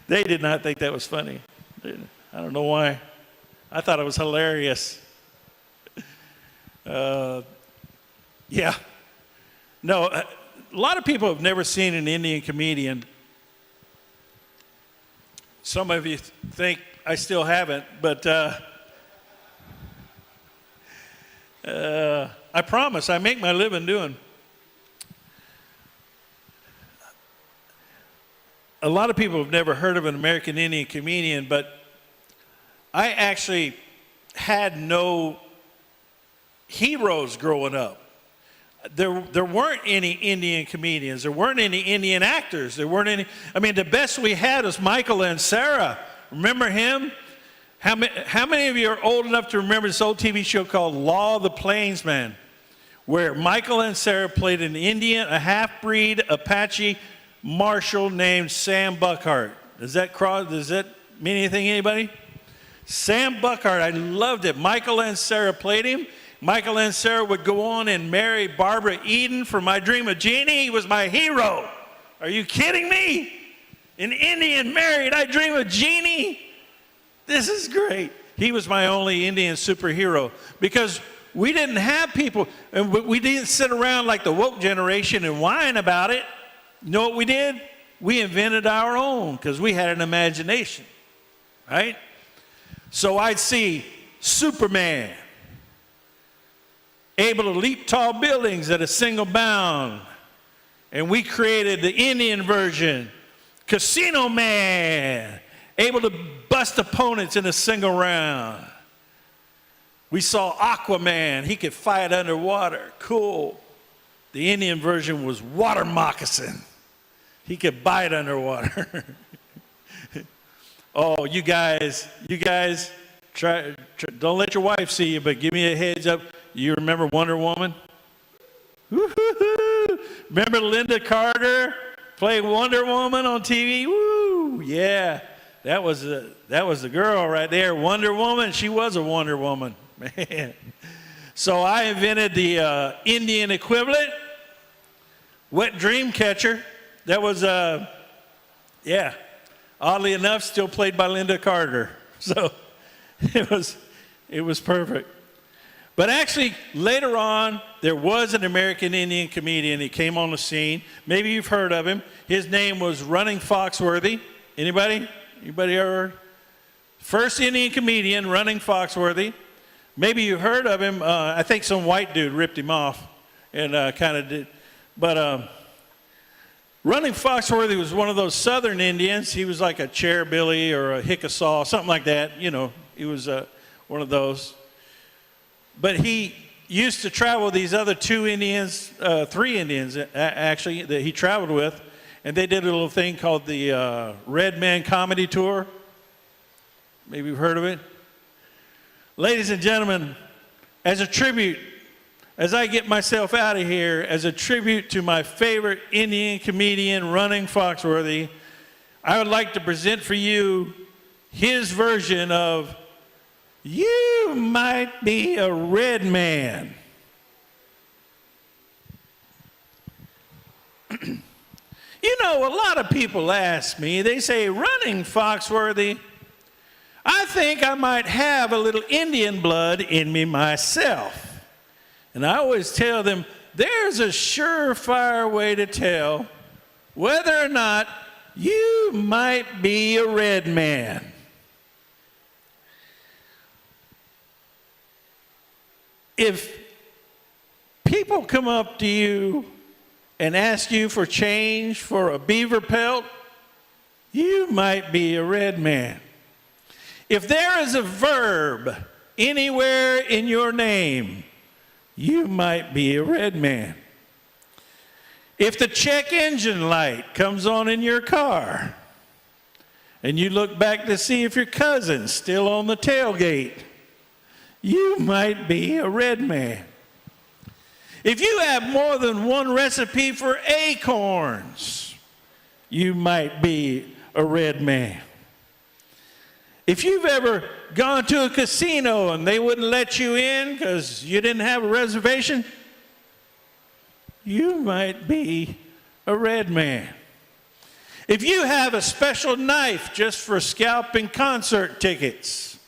They did not think that was funny. I don't know why. I thought it was hilarious. Yeah. No, a lot of people have never seen an Indian comedian. Some of you think I still haven't, but I promise I make my living doing. A lot of people have never heard of an American Indian comedian, but I actually had no heroes growing up. There weren't any Indian comedians. There weren't any Indian actors. There weren't any. I mean, the best we had was Michael Ansara. Remember him? How many of you are old enough to remember this old TV show called Law of the Plainsman, where Michael Ansara played an Indian, a half-breed Apache marshal named Sam Buckhart? Does that mean anything, anybody? Sam Buckhart, I loved it. Michael Ansara played him. Michael Ansara would go on and marry Barbara Eden for My Dream of Jeannie. He was my hero. Are you kidding me? An Indian married I Dream of Jeannie? This is great. He was my only Indian superhero because we didn't have people, and we didn't sit around like the woke generation and whine about it. You know what we did? We invented our own because we had an imagination, right? So I'd see Superman, able to leap tall buildings at a single bound. And we created the Indian version, Casino Man, able to bust opponents in a single round. We saw Aquaman, he could fight underwater, cool. The Indian version was Water Moccasin. He could bite underwater. Oh, you guys, try, don't let your wife see you, but give me a heads up. You remember Wonder Woman? Woo-hoo-hoo. Remember Linda Carter playing Wonder Woman on TV? Woo! Yeah, that was the girl right there, Wonder Woman. She was a Wonder Woman, man. So I invented the Indian equivalent, Wet Dream Catcher. That was, yeah, oddly enough, still played by Linda Carter. So it was perfect. But actually, later on, there was an American Indian comedian. He came on the scene. Maybe you've heard of him. His name was Running Foxworthy. Anybody? Anybody ever? First Indian comedian, Running Foxworthy. Maybe you heard of him. I think some white dude ripped him off and kind of did. But Running Foxworthy was one of those southern Indians. He was like a Chair-Billy or a Hickasaw, something like that. You know, he was one of those. But he used to travel with these other three Indians actually, that he traveled with, and they did a little thing called the Red Man Comedy Tour. Maybe you've heard of it. Ladies and gentlemen, as a tribute, as I get myself out of here, as a tribute to my favorite Indian comedian, Running Foxworthy, I would like to present for you his version of "You Might Be a Red Man." You know, a lot of people ask me, they say, "Running Foxworthy, I think I might have a little Indian blood in me myself." And I always tell them, there's a surefire way to tell whether or not you might be a red man. If people come up to you and ask you for change for a beaver pelt, you might be a red man. If there is a verb anywhere in your name, you might be a red man. If the check engine light comes on in your car and you look back to see if your cousin's still on the tailgate, you might be a red man. If you have more than one recipe for acorns, you might be a red man. If you've ever gone to a casino and they wouldn't let you in because you didn't have a reservation, you might be a red man. If you have a special knife just for scalping concert tickets,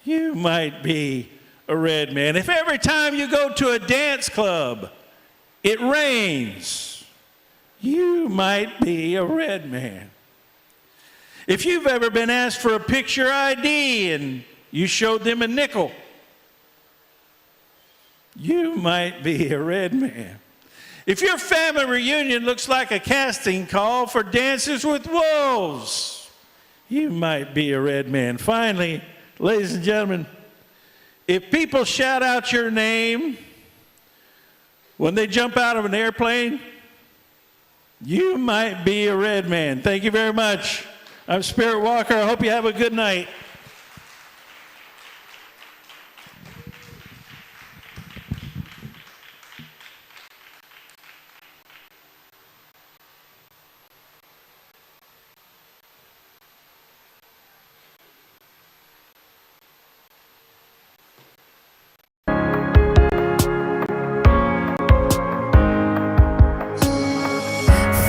you might be a red man. If every time you go to a dance club, it rains, you might be a red man. If you've ever been asked for a picture ID and you showed them a nickel, you might be a red man. If your family reunion looks like a casting call for Dances with Wolves, you might be a red man. Finally, ladies and gentlemen, if people shout out your name when they jump out of an airplane, you might be a red man. Thank you very much. I'm Spirit Walker. I hope you have a good night.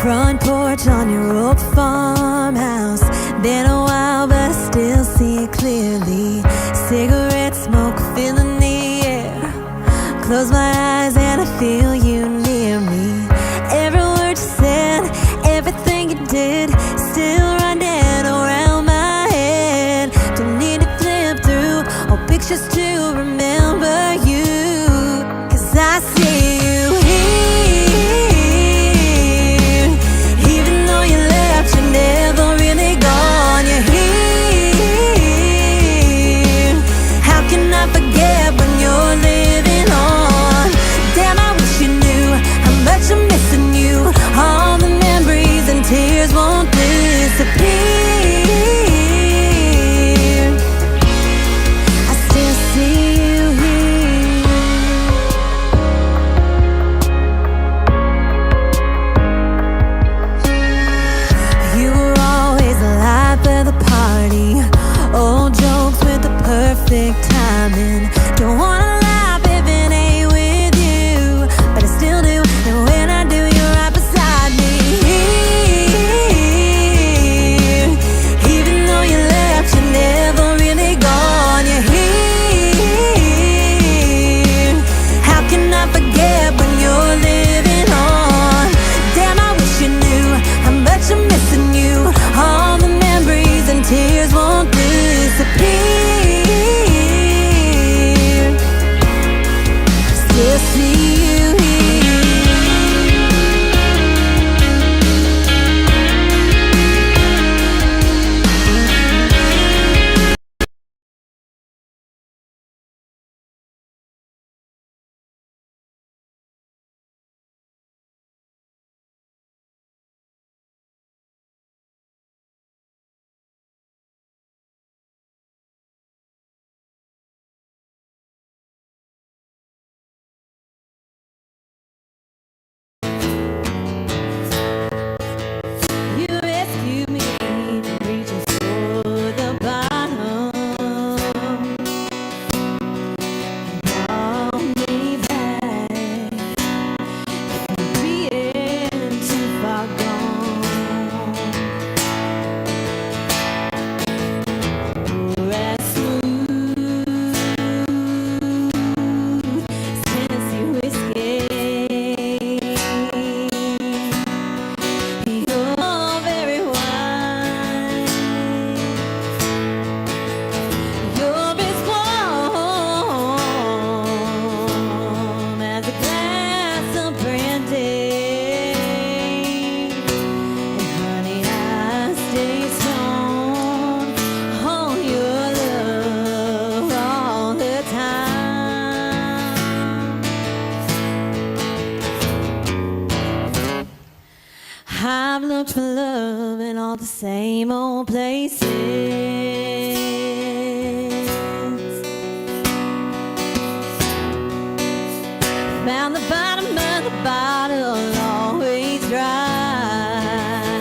Front porch on your old farmhouse. Been a while, but I still see it clearly. Cigarette smoke filling the air. Close my eyes and I feel you near me. Every word you said, everything you did, still running around my head. Don't need to flip through all pictures to remember you. 'Cause see you here. You rescued me from reaching for the bottom. Brought me back from being too far gone. You're as smooth as Tennessee whiskey. You're very wise. You're as warm as a glass of brandy. And honey, I stay strong on your love all the time. I've looked for love in all the same old places. Found the bottom of the bottle always dry.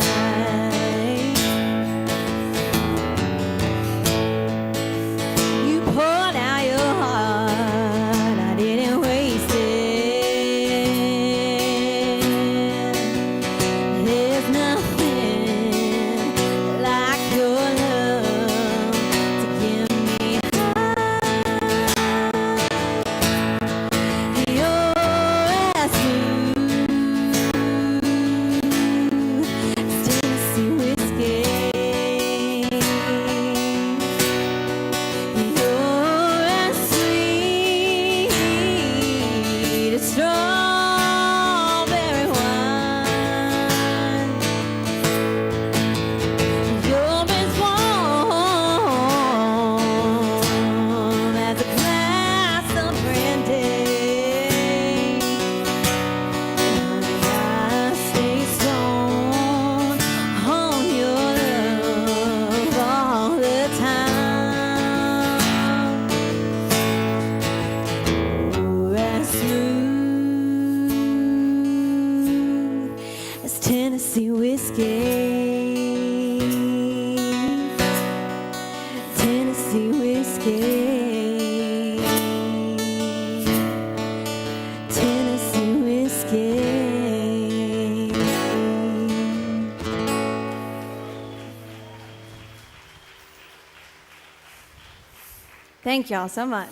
You poured out your heart, I didn't waste it. There's nothing like your love to give me high. You're as smooth as Tennessee whiskey. You're as sweet as strawberry wine. You're as warm as a glass of brandy. Honey, I stay strong on your love all the time. You're as smooth as Tennessee whiskey. Tennessee whiskey. Tennessee whiskey. Thank y'all so much.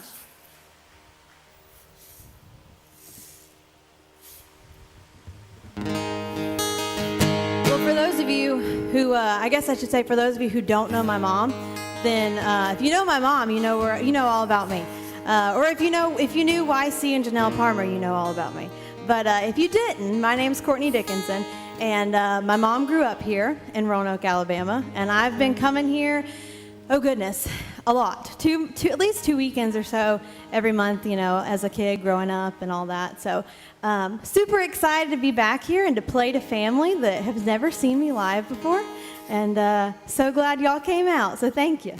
Well, for those of you who, I guess I should say, for those of you who don't know my mom, then if you know my mom, you know all about me. Or if you knew YC and Janelle Palmer, you know all about me. But if you didn't, my name's Courtney Dickinson, and my mom grew up here in Roanoke, Alabama, and I've been coming here, oh goodness, a lot. At least 2 weekends or so every month, as a kid growing up and all that. So super excited to be back here and to play to family that has never seen me live before. And so glad y'all came out, so thank you.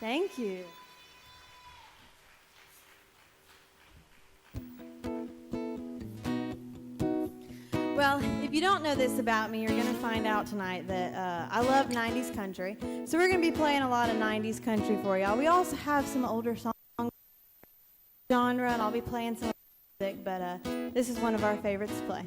Thank you. Well, if you don't know this about me, you're going to find out tonight that I love 90s country. So we're going to be playing a lot of 90s country for y'all. We also have some older songs genre, and I'll be playing some music, but this is one of our favorites to play.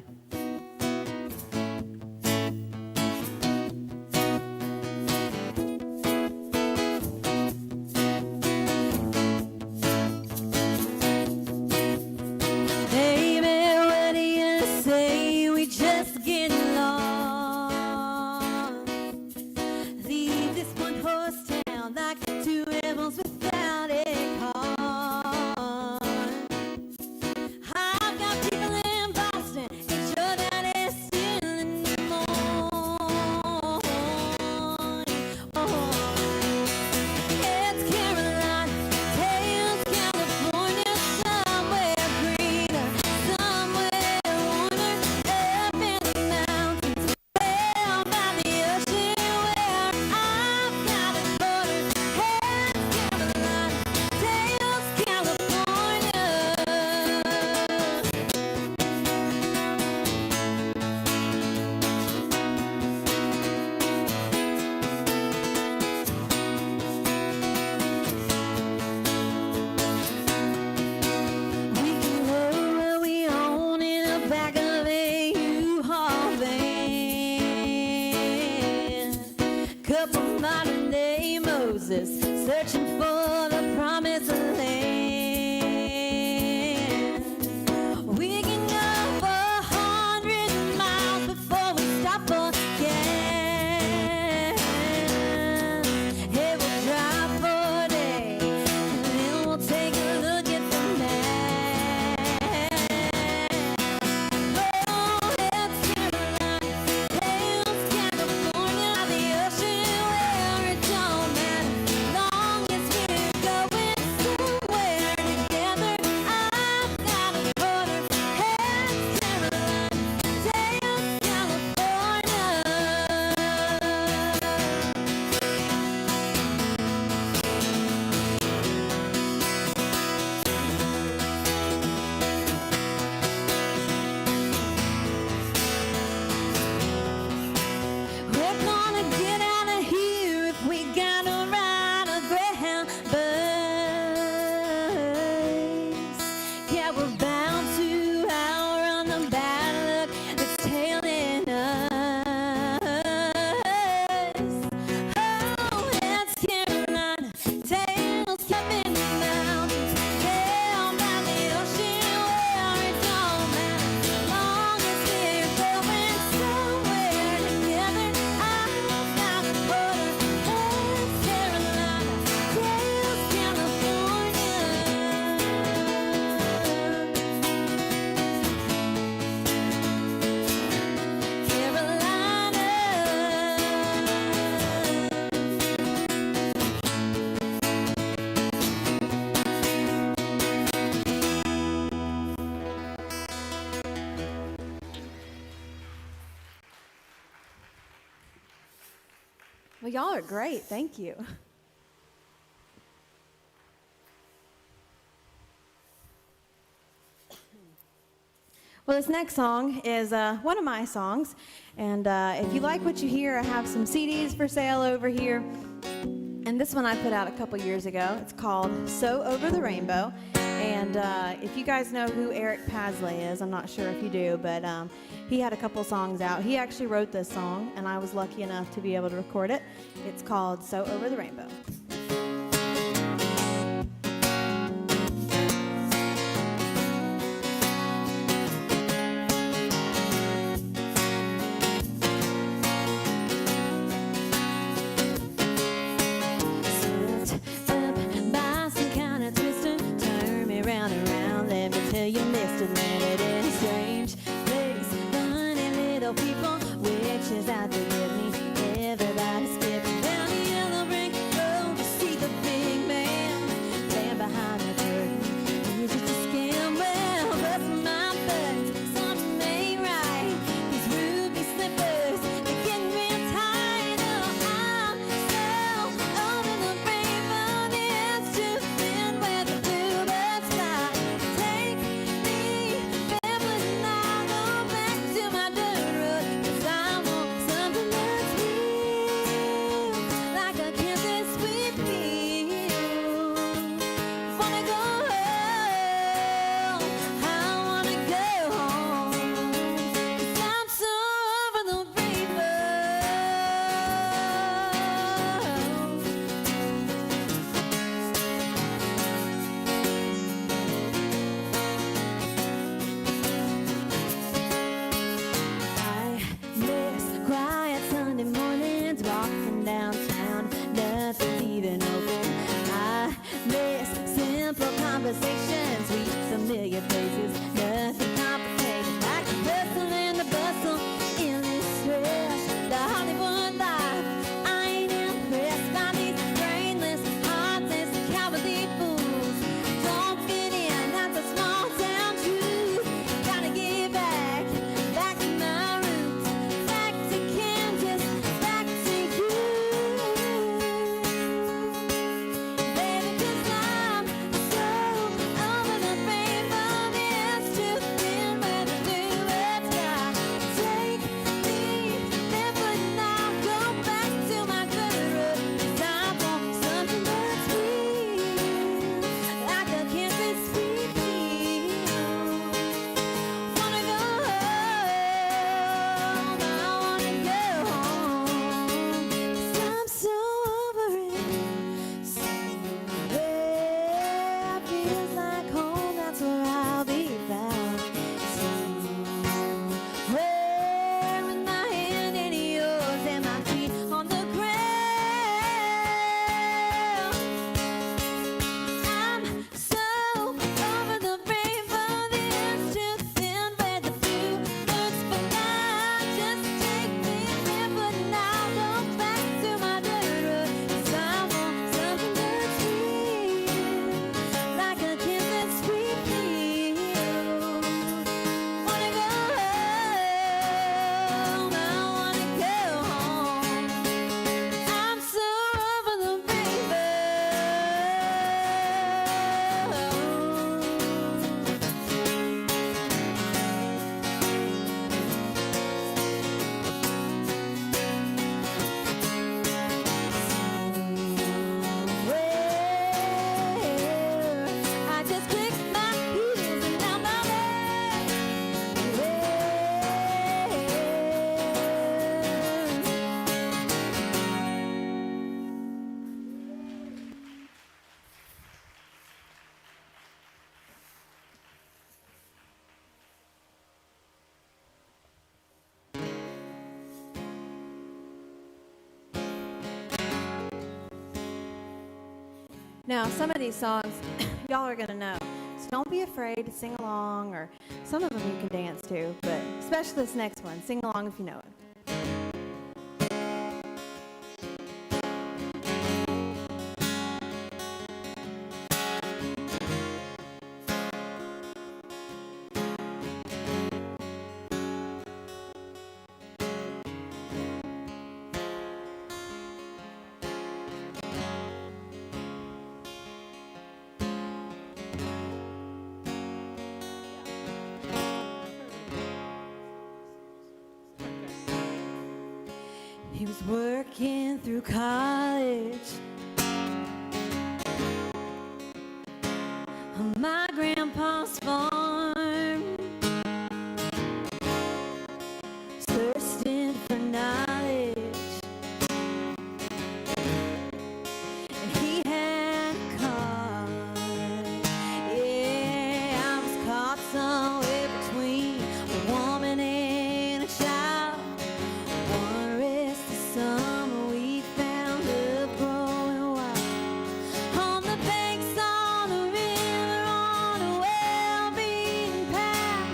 Searching for the promised land. We can go for 100 miles before we stop for gas. Hey, we'll drive for a day, and then we'll take a look at the map. Oh, it's Carolina, Hales, California, the ocean where it don't matter. Well, y'all are great. Thank you. Well, this next song is one of my songs, and if you like what you hear, I have some CDs for sale over here, and this one I put out a couple years ago. It's called So Over the Rainbow, and if you guys know who Eric Pasley is, I'm not sure if you do, but he had a couple songs out. He actually wrote this song, and I was lucky enough to be able to record it. It's called So Over the Rainbow. You missed it, landed in a strange place. Funny little people, witches out to get me. Everybody skipping down the yellow brick road. Now, some of these songs, y'all are going to know. So don't be afraid to sing along, or some of them you can dance to, but especially this next one. Sing along if you know it. He was working through college on my grandpa's farm, thirsting for knowledge, and he had a car. Yeah, I was caught somewhere between a woman and a child. One rest of summer we found love growing wild on the banks, on the river, on a well-beaten path.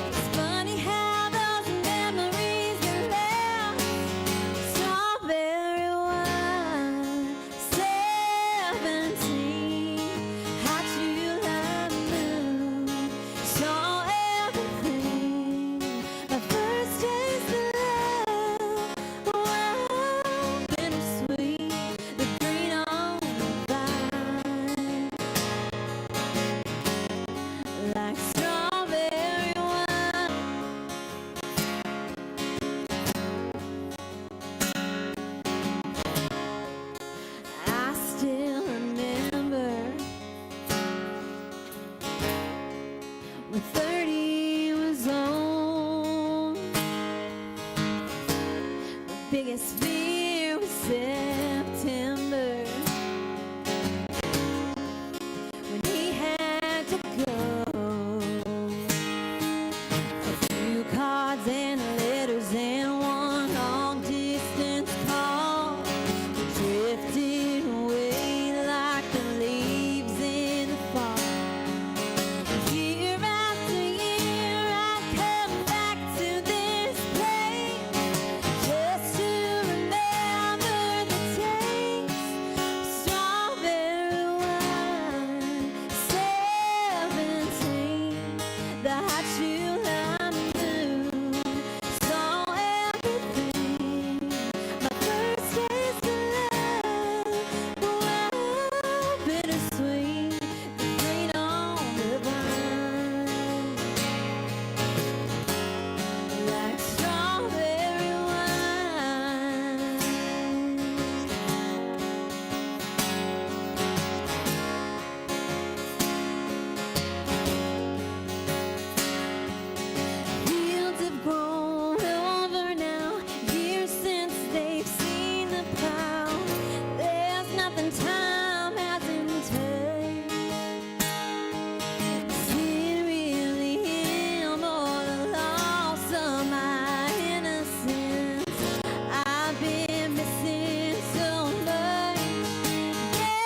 It's funny how those memories can last. Strawberry wine, 17, hot July moon, saw everything. My first taste of love, wow, bittersweet, the green on the vine, like strawberry wine. I still remember when 30 was on. My biggest fear was September, when he had to go. A few cards and letters and one long distance call. We drifted away like the leaves in the fall. Year after year I come back to this place just to remember the taste. Strawberry wine, 17, the hot July moon, saw everything. My first taste of love, wow, bittersweet, the green on the vine, like strawberry wine. Fields have grown over now, years since they've seen the plow. There's nothing time hasn't touched. Is it really him or the loss of my innocence? I've been missing so much. Yeah.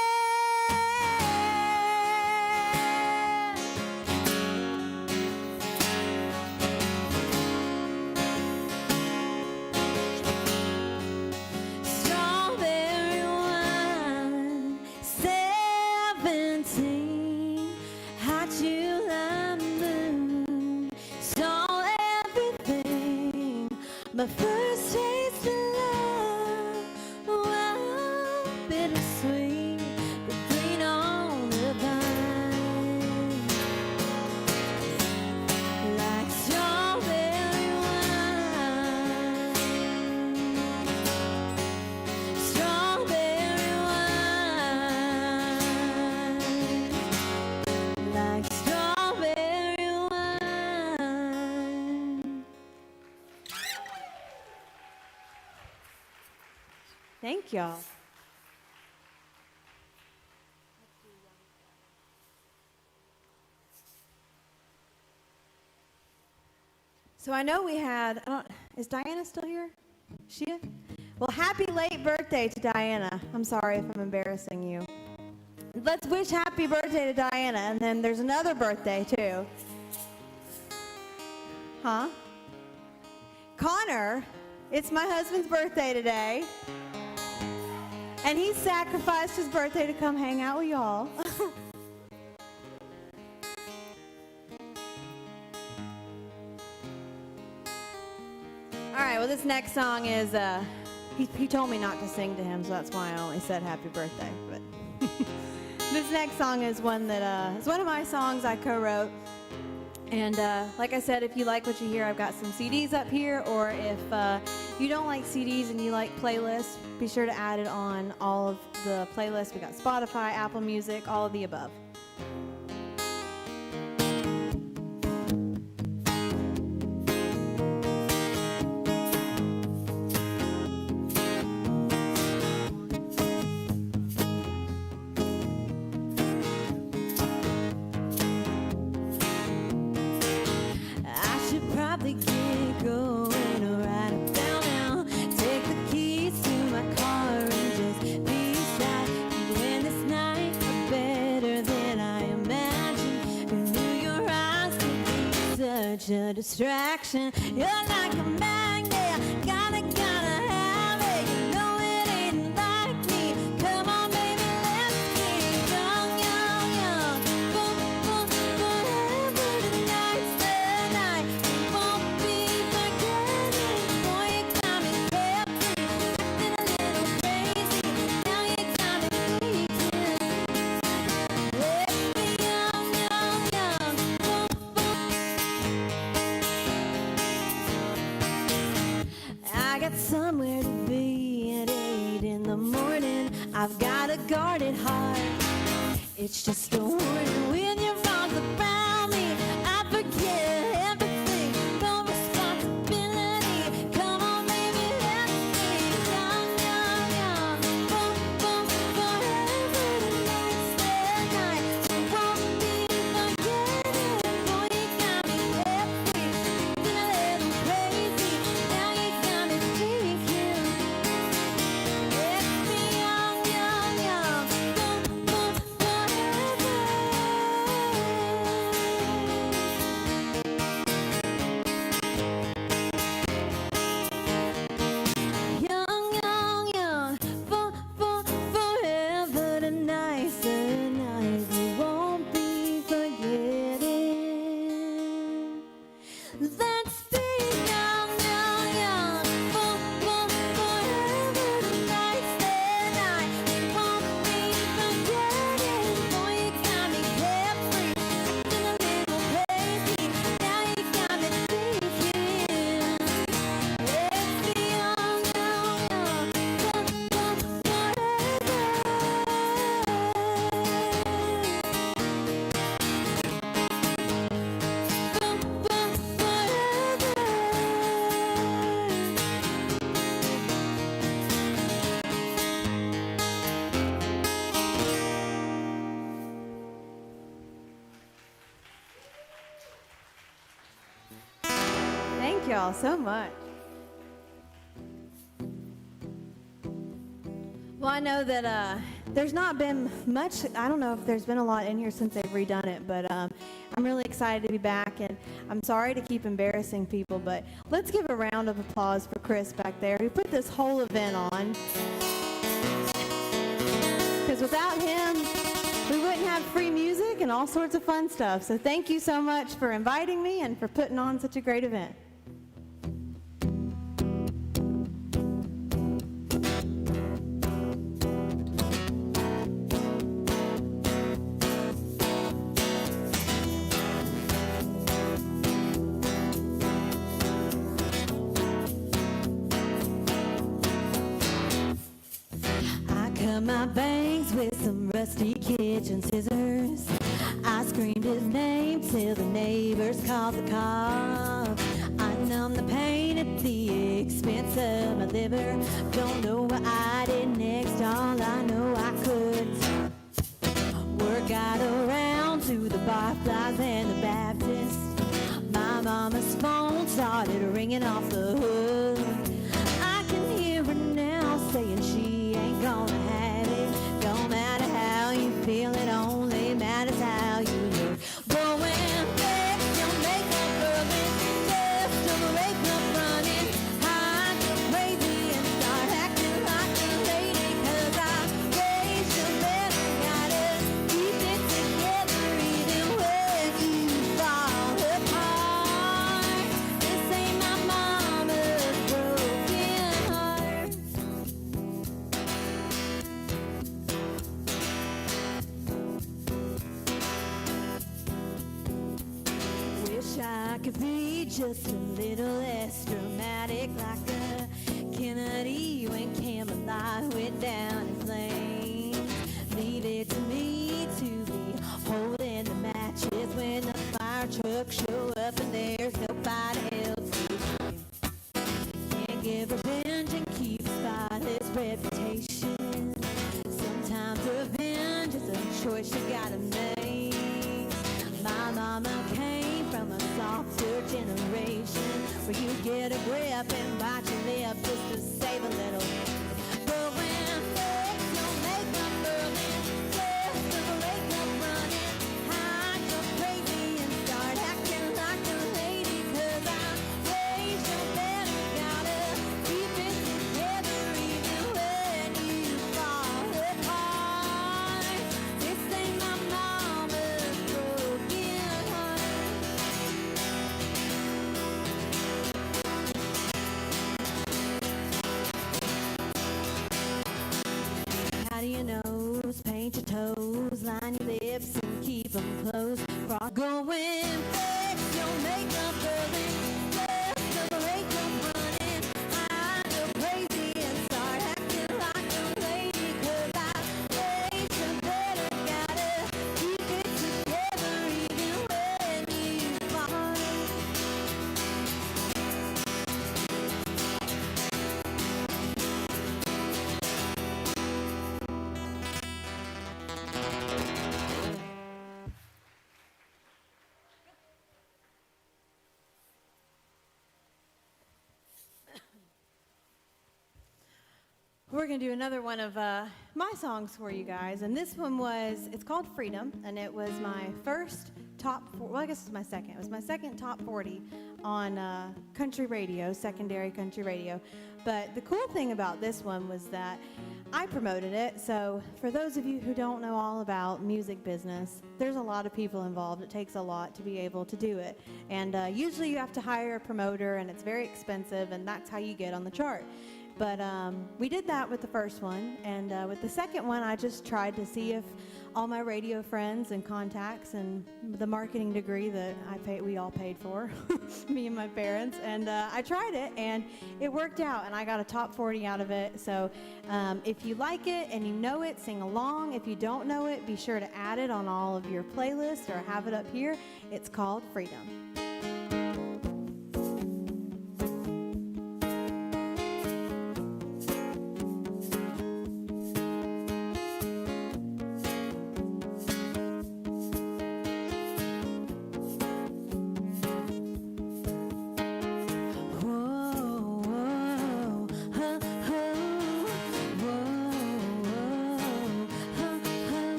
Strawberry wine, 17, hot July moon, saw everything. My first taste of love, wow, bittersweet, the green on the vine, like strawberry wine. Strawberry wine, like strawberry wine. Thank y'all. So I know we had, is Diana still here? She? Well, happy late birthday to Diana. I'm sorry if I'm embarrassing you. let's wish happy birthday to Diana. And then there's another birthday, too. Huh? Connor, it's my husband's birthday today. And he sacrificed his birthday to come hang out with y'all. All right, well, this next song is, he told me not to sing to him, so that's why I only said happy birthday. But this next song is one that, it's one of my songs I co-wrote. And like I said, if you like what you hear, I've got some CDs up here, or if you don't like CDs and you like playlists, be sure to add it on all of the playlists. We got Spotify, Apple Music, all of the above. I should probably get going right about now. Take the keys to my car and just be sad. When this night was better than I imagined. Who knew your eyes could be such a distraction? You're like a magnet, gotta have it. You know it ain't like me. Come on, baby, let's get young, young, young. Boom, boom, forever tonight's the night. We won't be forgetting. Boy, you got me carefree, acting a little crazy. Now you got me thinking. Let's be young, young, young. Boom, boom. I got somewhere to be at 8 in the morning. I've got a guarded heart. It's just a warning. When your arms around me, I forget everything. No responsibility. Come on, baby, let's be young, young, young. Boom, boom, forever tonight's the night. We won't be forgetting. Boy, you got me carefree, acting a little crazy. Now you got me thinking. Let's be young, young, young. Boom, boom, forever. Young, young, young. Boom, boom, forever tonight's the night we won't be forgetting. Let's be young, young, young. Boom, boom, forever tonight's the night we won't be forgetting. Boy, you got me carefree, acting a little crazy. Now you got me thinking. Let's be young, young, young. Boom, boom, forever. Boom, boom, forever. Thank y'all so much. Well, I know that there's not been much, I don't know if there's been a lot in here since they've redone it, but I'm really excited to be back, and I'm sorry to keep embarrassing people, but let's give a round of applause for Chris back there, who put this whole event on. Because without him, we wouldn't have free music and all sorts of fun stuff. So thank you so much for inviting me and for putting on such a great event. I cut my bangs with some rusty kitchen scissors. I screamed his name till the neighbors called the cops. I numbed the pain at the expense of my liver. Don't know what I did next, all I know I could. Word got around to the Barflies and the Baptists. My mama's phone started ringing off the hook. I can hear her now saying she ain't gonna have it. No matter how you feel could be just a little less dramatic, like a Kennedy when Camelot went down in flames. Leave it to me to be holding the matches when the fire trucks show up and there's nobody else to blame. Can't give revenge and keep spotless reputation. Sometimes revenge is a choice you gotta make. My mama came from a softer generation where you get a grip and bite your lip just to save a little. But when folks don't make them Berlin, just to wake up running, hide your crazy and start acting like a lady. 'Cause I'm raised you better gotta keep it together even when you fall apart. This ain't my mama's broken heart. How do you nose? Paint your toes, line your lips and keep them closed. Cross going fast, your makeup Berlin, just to break up running. I go crazy and start acting like a lady. 'Cause I raised you better gotta keep it together even when you fall. We're going to do another one of my songs for you guys. And this one it's called Freedom. And it was my first well, I guess it's my second. It was my second top 40 on country radio, secondary country radio. But the cool thing about this one was that I promoted it. So for those of you who don't know all about music business, there's a lot of people involved. It takes a lot to be able to do it. And usually you have to hire a promoter, and it's very expensive, and that's how you get on the chart. But we did that with the first one, and with the second one, I just tried to see if all my radio friends and contacts and the marketing degree that we all paid for, me and my parents, and I tried it, and it worked out, and I got a top 40 out of it. So if you like it and you know it, sing along. If you don't know it, be sure to add it on all of your playlists or have it up here. It's called Freedom.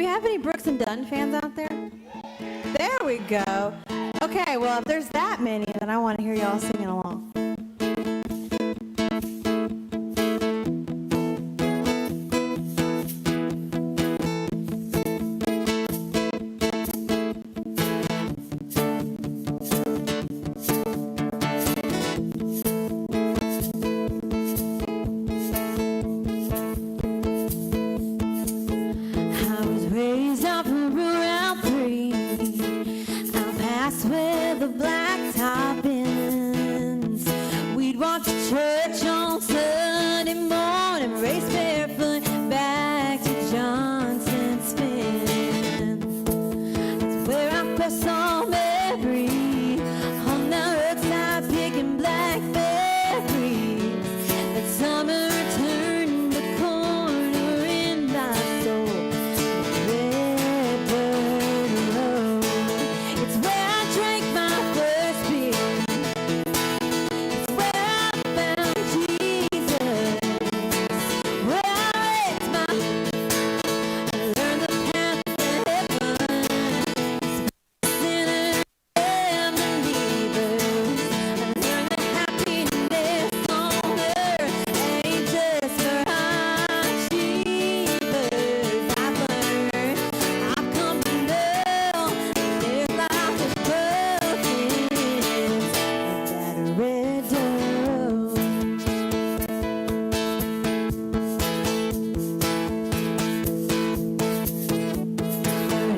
we have any Brooks and Dunn fans out there? There we go. Okay, well, if there's that many, then I want to hear y'all singing along. I was raised up around 3, out past where the blacktop ends. We'd walk to church on Sunday morning, race barefoot back to Johnson's Fen. That's where I first saw Mary on the roadside picking blackberries. That summer turned the corner in my soul. Red dirt road. It's where I drank my first beer. It's where I found Jesus. Where I raised my, I learned the path to heaven. It's sinners and believers. I learned that happiness on earth ain't just for high achievers. I've learned, I've come to know there's life above this, that red dirt road.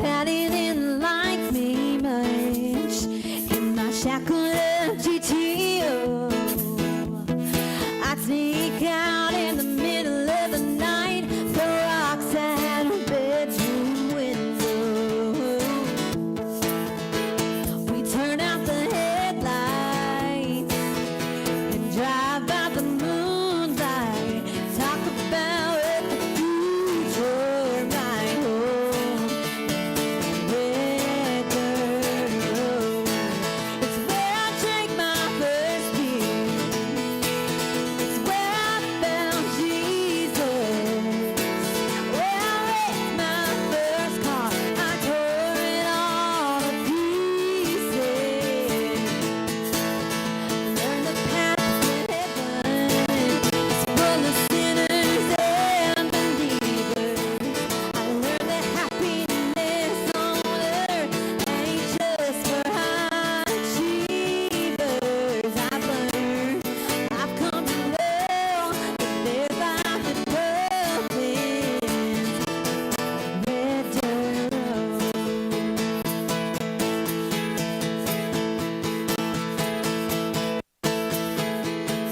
Daddy didn't like me much in my shackled up GTO. I'd sneak out in the middle of the night, throw rocks at her bedroom window. We turn out the headlights and drive by the moonlight, talk about what the future might hold. Red dirt road. It's where I drank my first beer. It's where I found Jesus. Where I raised my first car. I tore it all to pieces. Learned the path to heaven. It's full of sinners and believers. I learned that happiness on earth ain't just for high achievers. I've learned, I've come to know that there's life above this red dirt road.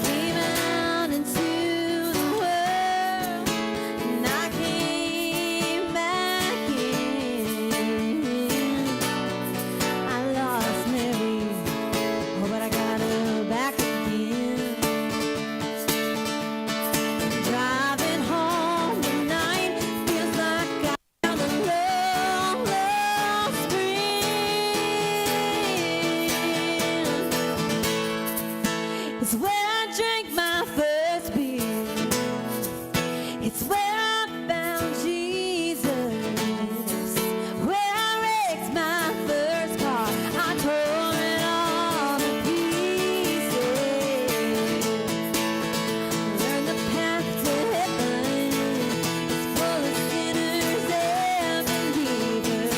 Came out into the world, and I came back in. I lost Mary, oh, but I got her back again. Driving home tonight feels like I found a long, lost friend. It's where I drank my first beer. It's where I found Jesus. Where I raised my first car. I tore it all to pieces. Learned the path to heaven. It's full of sinners and believers.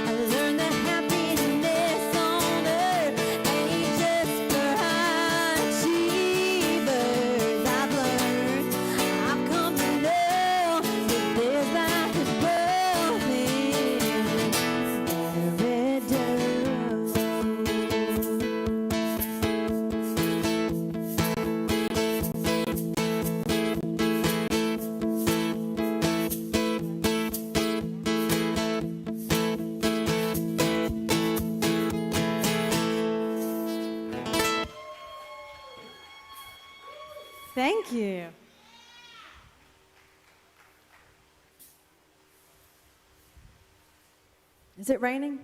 I learned that happiness on earth ain't just for high achievers. I've learned, I've come to know that there's life above this, that red dirt Thank you. Is it raining?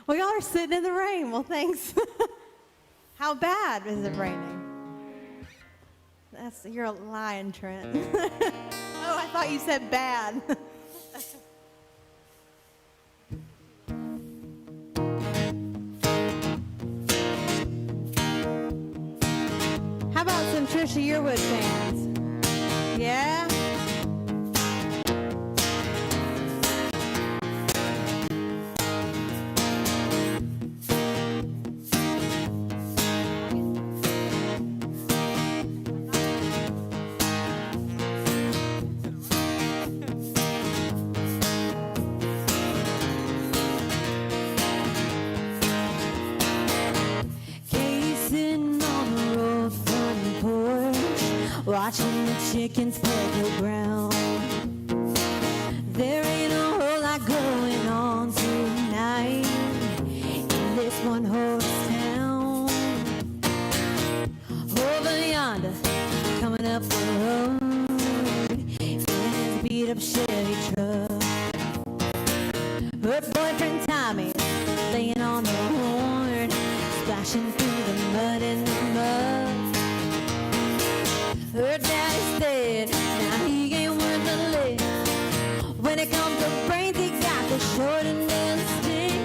Well, y'all are sitting in the rain. Well, thanks. How bad is it raining? You're a lion, Trent. Oh, I thought you said bad. How about some Trisha Yearwood fans? Yeah? Sitting on the road front porch, watching the chickens peck the ground. There ain't a whole lot going on tonight in this one horse town. Over yonder, coming up the road in his beat up Chevy truck. Her boyfriend Tommy laying on the horn, splashing through the mud and the mud. Her daddy said, now he ain't worth a lick. When it comes to brains, he got the short end of the stick.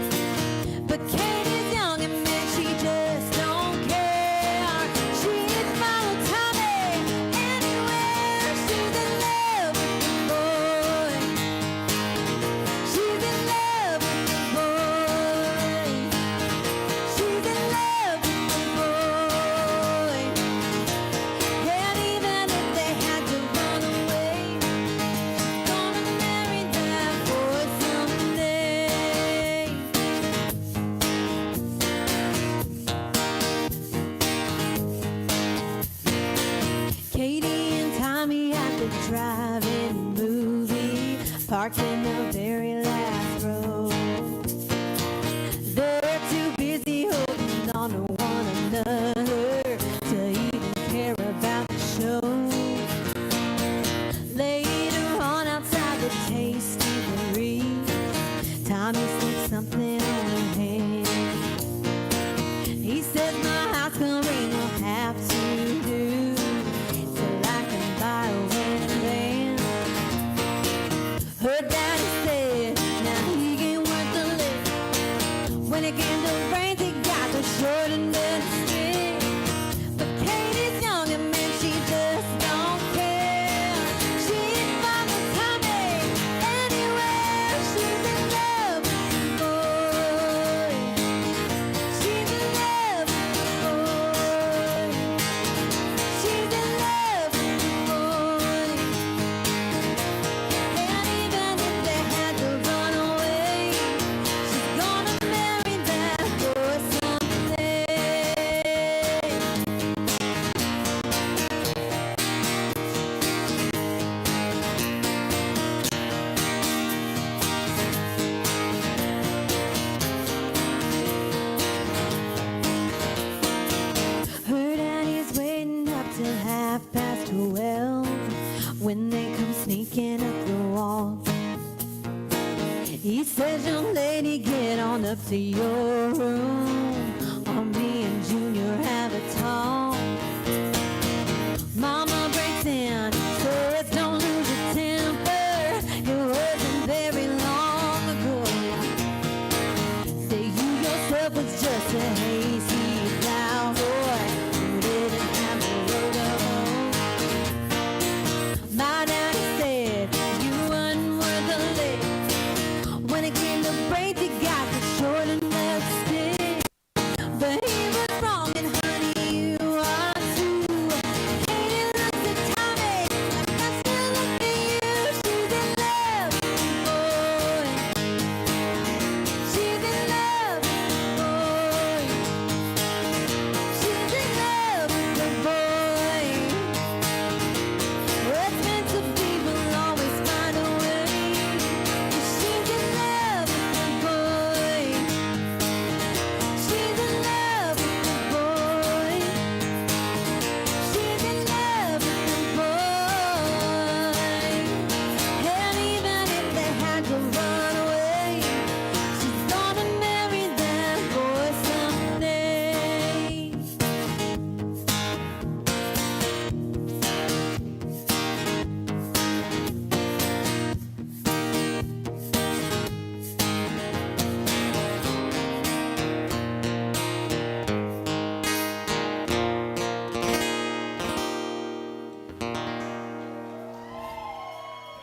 But Katie's young and man, she just don't care. She'd follow Tommy anywhere. She's in love with the boy. She's in love with the boy. She's in love with the boy. And even if they had to run away, she's gonna marry that boy someday. Katie and Tommy at the drive-in movie, parked in the very last row. They're too busy holding on to one another to even care about the show. Later on outside the Tasty Tommy slipped something on her hand. He said my house cleaning will have to do till I can buy a wedding band. Her daddy said, now he ain't worth the lick. When it came to brains, he got the short end of the stick. But Katie's young and man, she just don't care. She'd follow Tommy anywhere. She's in love with the boy. She's in love with the boy. She's in love with the boy. And even if they had to run away, she's gonna marry that boy someday. Her daddy's waiting up till 12:30 when they come sneaking up the wall. He says, young lady, get on up to your room, or me and Junior have a talk. Mama breaks in, says, don't lose your temper, it wasn't very long ago. Say you yourself was just a hasty flower boy who didn't have the road of home. My daddy said you weren't worth a lick. When it came to brains, he got the short and left stick. But he was wrong, and honey,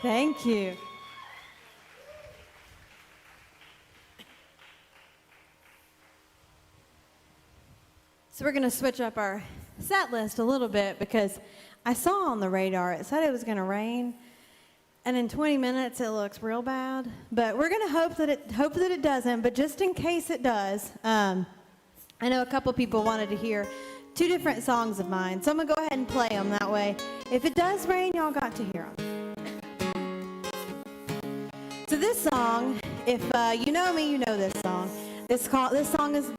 Thank you. So we're going to switch up our set list a little bit because I saw on the radar it said it was going to rain, and in 20 minutes it looks real bad. But we're going to hope that it doesn't. But just in case it does, I know a couple people wanted to hear 2 different songs of mine, so I'm going to go ahead and play them that way. If it does rain, y'all got to hear them. So this song, if you know me, you know this song. This song is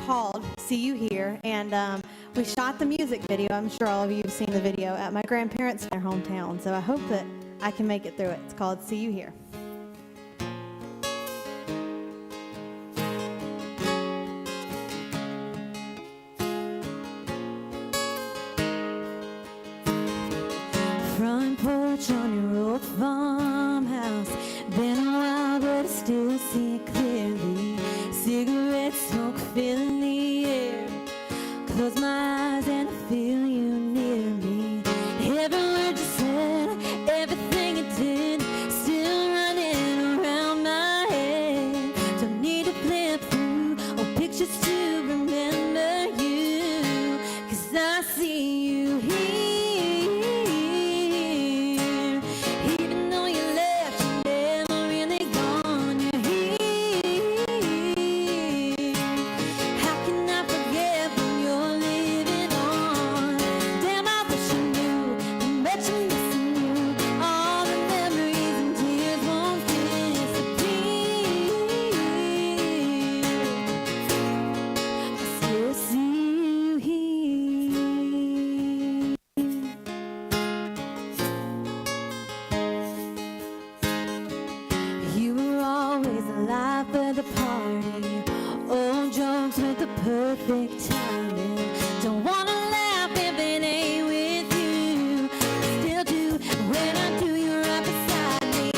called "See You Here," and we shot the music video. I'm sure all of you have seen the video at my grandparents' in their hometown. So I hope that I can make it through it. It's called "See You Here." Front porch on your old farmhouse. Been a while, but I still see it clearly. Cigarette smoke filling the air. Close my eyes and I feel you near me. Every word you said, everything you did, still running around my head. Don't need to flip through or pictures to remember you. 'Cause I see you here. Even though you left, you're never really gone. You're here. How can I forget when you're living on? Damn, I wish I knew how much I'm missing you. All the memories and tears won't disappear. I still see you here. You were always the life of the party. Old jokes with the perfect timing. Don't wanna laugh if it ain't with you. I still do. When I do, you're right beside me.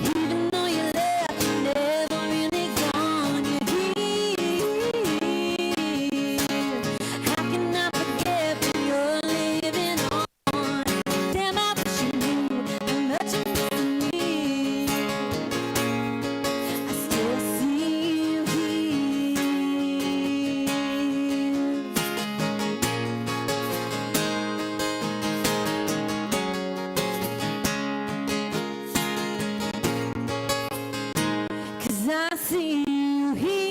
Even though you left, you're never really gone. You're here. How can I forget when you're living on? Damn, I wish you knew how much I'm missing you. I still see you here. Cause I see you here.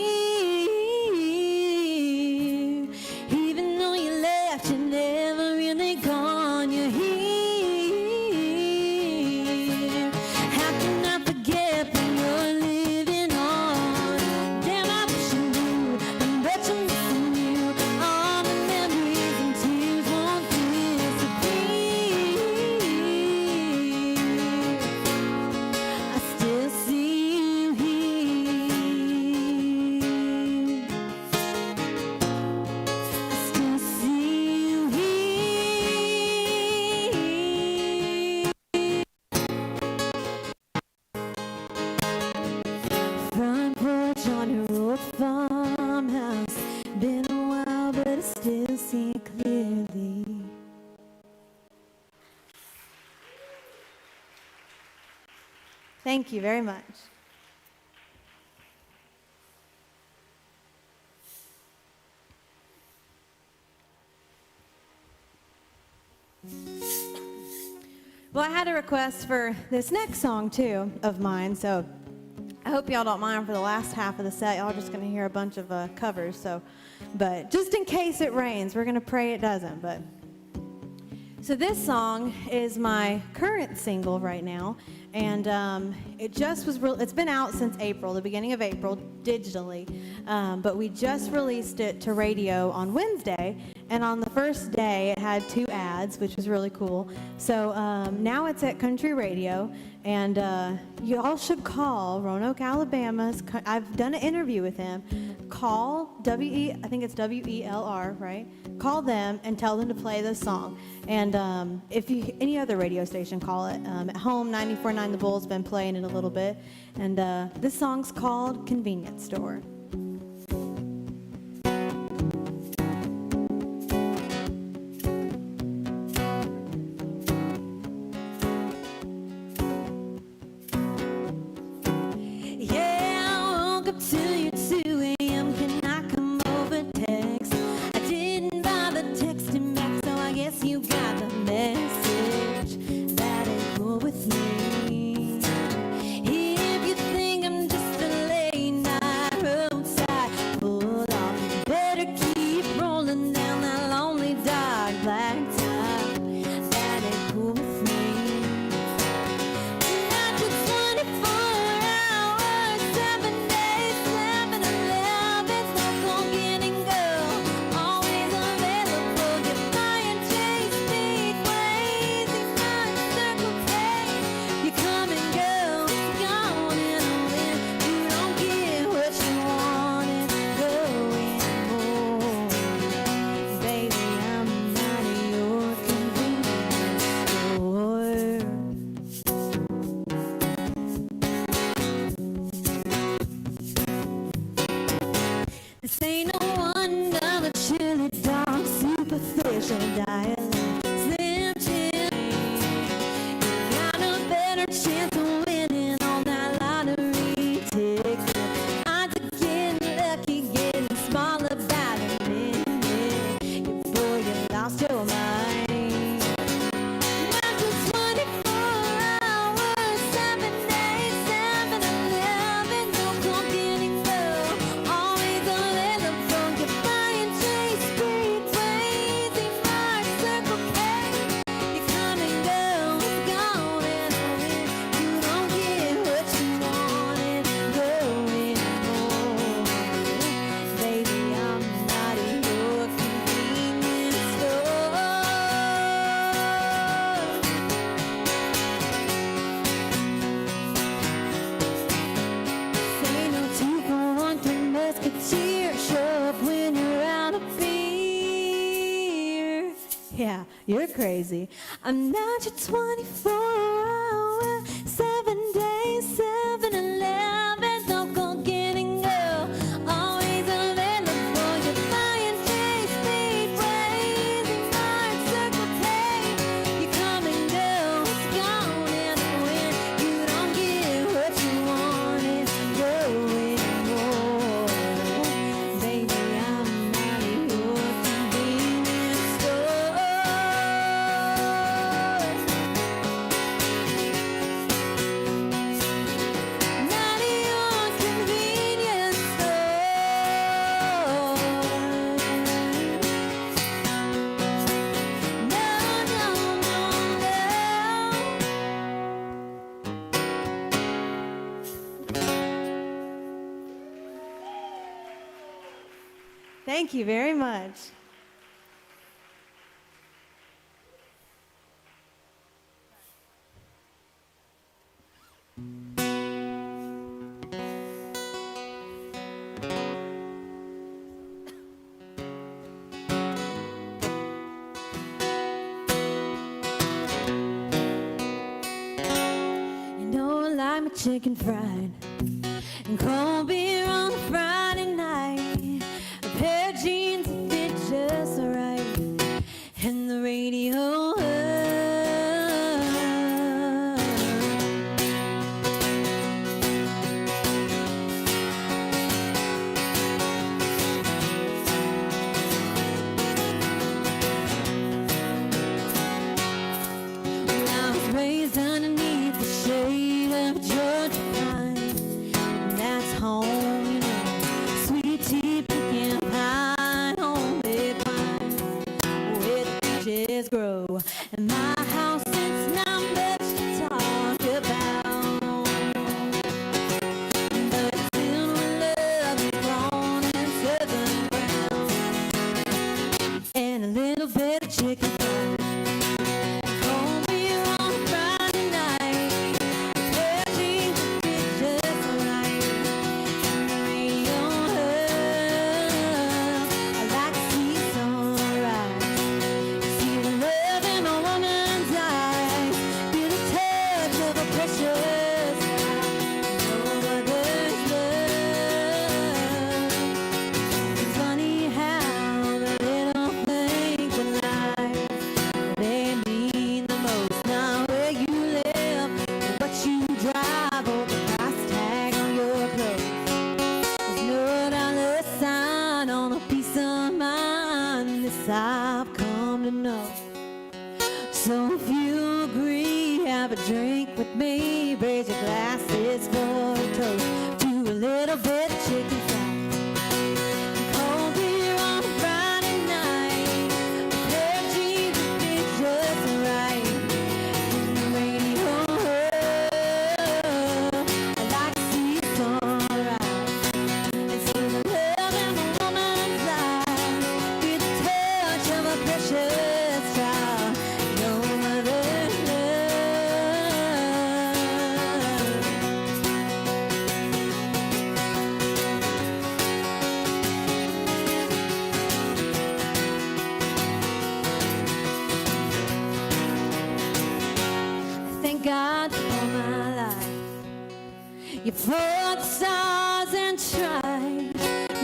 Even though you left, you're never really gone. You're here. How can I forget when you're living on? Damn, I wish I knew how much I'm missing you. All the memories and tears won't disappear. I still see you here. I still see you here. Front porch on your old farmhouse. Been a while, but I still see it clearly. Thank you very much. Well, I had a request for this next song too of mine, so I hope y'all don't mind for the last half of the set. Y'all are just going to hear a bunch of covers. But just in case it rains, we're going to pray it doesn't. But so this song is my current single right now, and it's been out since April, the beginning of April, digitally. But we just released it to radio on Wednesday, and on the first day it had 2 ads, which was really cool. So now it's at country radio, and you all should call Roanoke, Alabama's. I've done an interview with him. Call I think it's WELR, right? Call them and tell them to play this song. And if any other radio station, call it. At home, 94.9 The Bull's been playing it a little bit. And this song's called Convenience Store. racial dialect. Slim Jim, got a better chance of winning on that lottery ticket. Odds of getting lucky, getting smaller by the minute. Boy, you lost your mind. After 24 hours, 7 days, 7-Eleven, no complaining, girl. Always available. You're buying J Street, crazy Mark, Circle K. You come and go, it's gone and away. You don't get what you want and go anymore. Baby, I'm not in your convenience store. Say no 2 for 1, 3 musketeers. Show up when you're out of beer. Yeah, you're crazy. I'm not your 24-hour, 7 days, 7-Eleven, no cocaine girl. Always available. You're buying J Street, crazy Mark, Circle K. You come and go, it's gone and when you don't get what you want, it's going more. Baby, I'm not in your convenience store. Not in your convenience store. Thank you very much. You know I like my chicken fried and cold beer on a Friday night. A pair of jeans that fit just right and the radio. Well, I was raised underneath the shade of a Georgia pine, and that's home, you know. Sweet tea, pecan pie, homemade wine, where the peaches grow. And my house, it's not much to talk about, but it's filled with love, grown in southern ground, and a little bit of chicken fried. Cold beer on a Friday night, pair of jeans that fit just right, and the radio hum. I like to see sunrise, see the love in a woman's eyes, feel the touch of a precious heart, no other's love. It's funny how the little things in life, they mean the most. Not where you live, or what you drive, or the price tag on your clothes. There's no dollar sign on a piece of mind. This I've come to know. So if you agree, have a drink with me. Raise your glasses for a toast to a little bit of chicken fried. Cold beer on a Friday night, a pair of jeans that fit just right, and the radio hum. I like to see sunrise and see the love in a woman's eyes, feel the touch of a precious child, no other's love. Thank God for my life. You fought the stars and tried,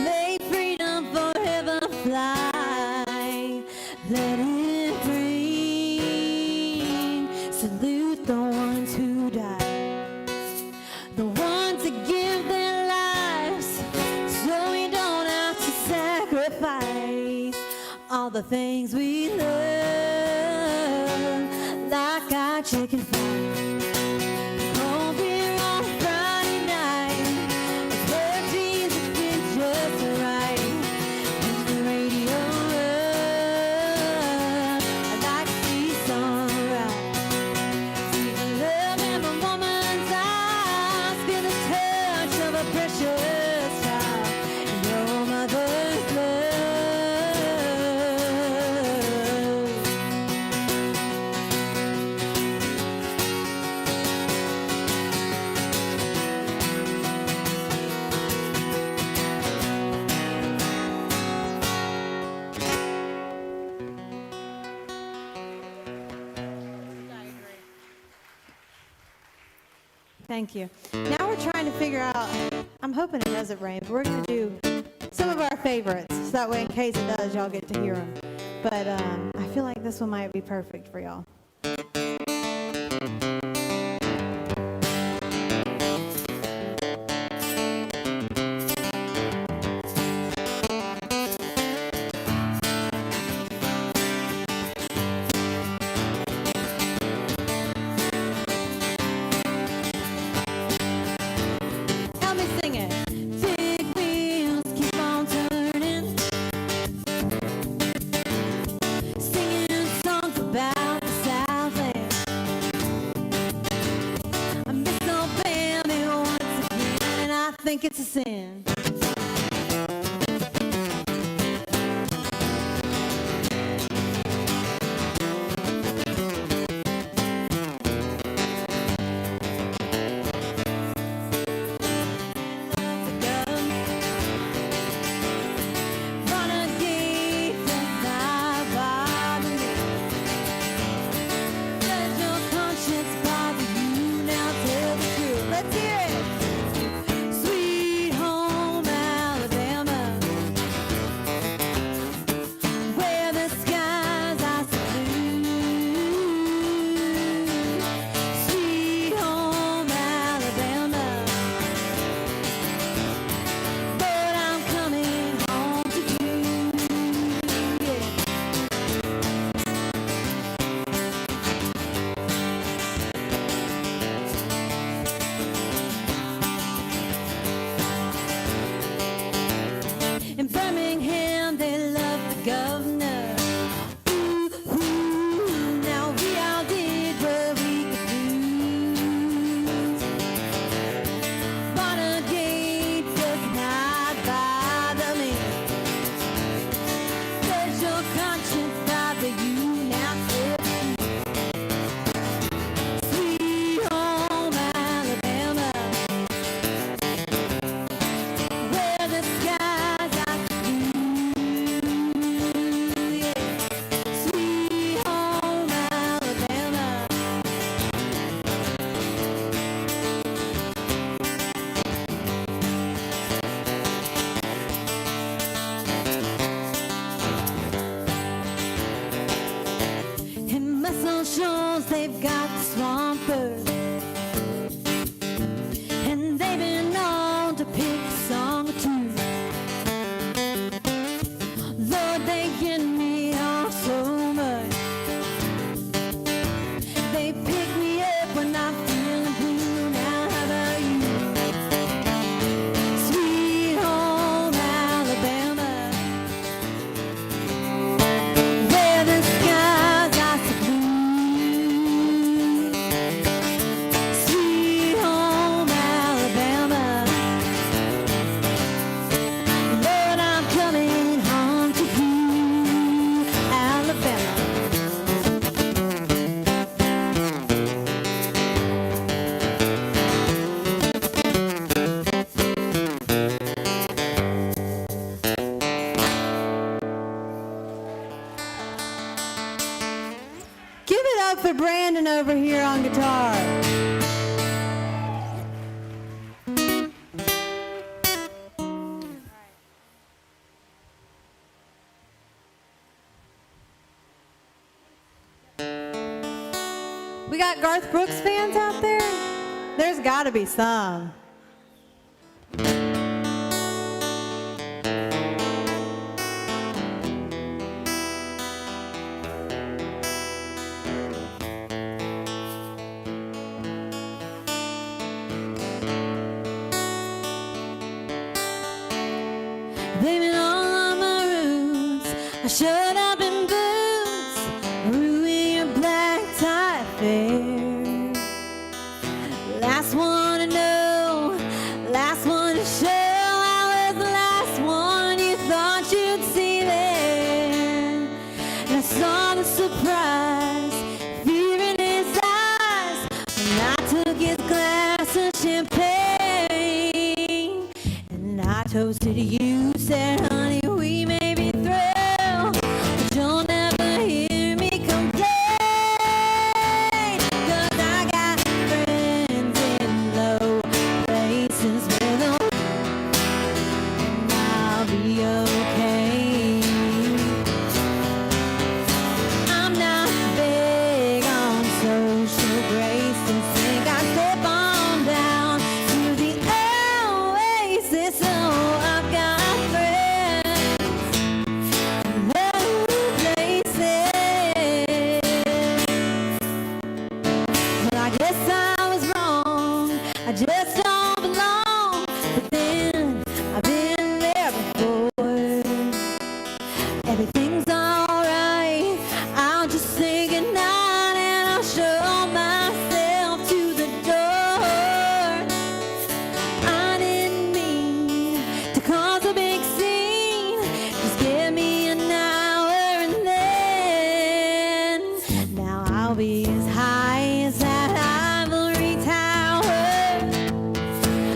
made freedom forever fly. let it bring. Salute the ones who died, the ones that give their lives so we don't have to sacrifice all the things we love, like our chicken fries. Cold beer on Friday night, virgins have been just right. When the radio runs, I like to see sunrise. See the love in a woman's eyes, feel the touch of a precious child in your mother's love. Thank you. Now we're trying to figure out, I'm hoping it doesn't rain, but we're going to do some of our favorites. So that way, in case it does, y'all get to hear them. But I feel like this one might be perfect for y'all. Help me sing it. Big wheels keep on turning, singing songs about the Southland. I miss Alabama once again, and I think it's a sin. Renegade does not bother me. Does your conscience bother you? Now tell the truth. Let's hear it. Sweet home Alabama, where the skies are so blue. Sweet home Alabama, but I'm coming home to you. Yeah. In Birmingham, they love the governor. Ooh, ooh, now we all did what we could do. Renegade does not bother me. Does your conscience bother you? Now tell me. Sweet home Alabama, where the skies are blue. Yeah. Sweet home Alabama. In Muscle Shoals, they've got the swampers, and they've been known to pick a song or two. Lord, they get me off so much. They pick me up when I'm feeling blue. Now how about you? Sweet home Alabama, where the skies are so blue. Sweet home Alabama, Lord, I'm coming home to you, Alabama. Give it up for Brandon over here on guitar. We got Garth Brooks fans out there? There's got to be some. Blame it all on my roots. I showed up in boots, ruin your black tie affair. Last one to know, last one to show. I was the last one you thought you'd see there. And I saw the surprise, fear in his eyes, when I took his glass of champagne. And I toasted you, said, honey, we may be through, but you'll never hear me complain. 'Cause I got friends in low places where I'll be okay. I'm not big on social graces. Think I step on down to the oasis. So I've got friends in low places. But I guess I was wrong. I just don't belong. But then I've been there before. Everything's alright. I'll just say goodnight and I'll show myself to the door. I didn't mean to cause a big scene. Just give me an hour and then now I'll be as high as that ivory tower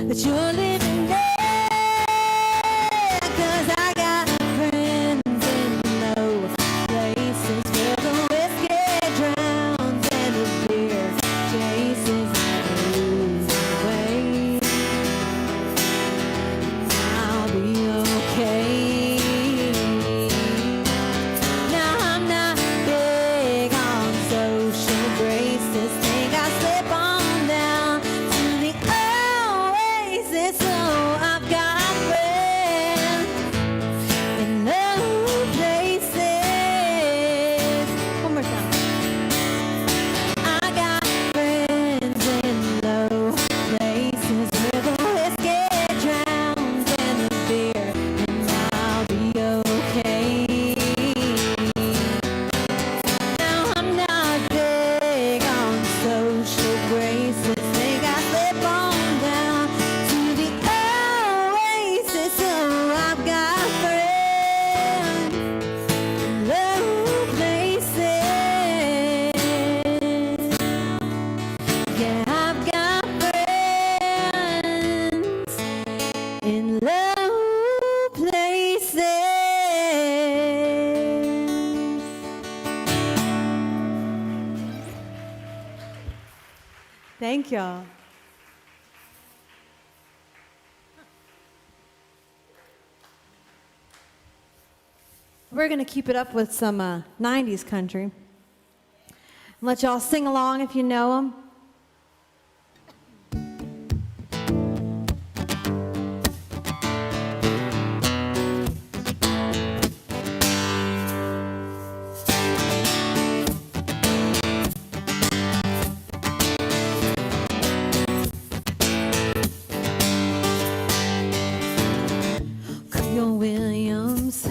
that you're living there. 'Cause I got friends in low places where the whiskey drowns and the beer chases away. I'll be okay. Now I'm not big on social graces. Think I slip on down to the oasis. So I've got friends in low places. One more time. I got friends in low places where the whiskey drowns and the beer, and I'll be okay. Now I'm not big on social graces. Think I slip on down to the oasis. So I've got friends in low places. Yeah, I've got friends in low places. Thank y'all. We're going to keep it up with some 90s country. Let y'all sing along if you know them. Creole Williams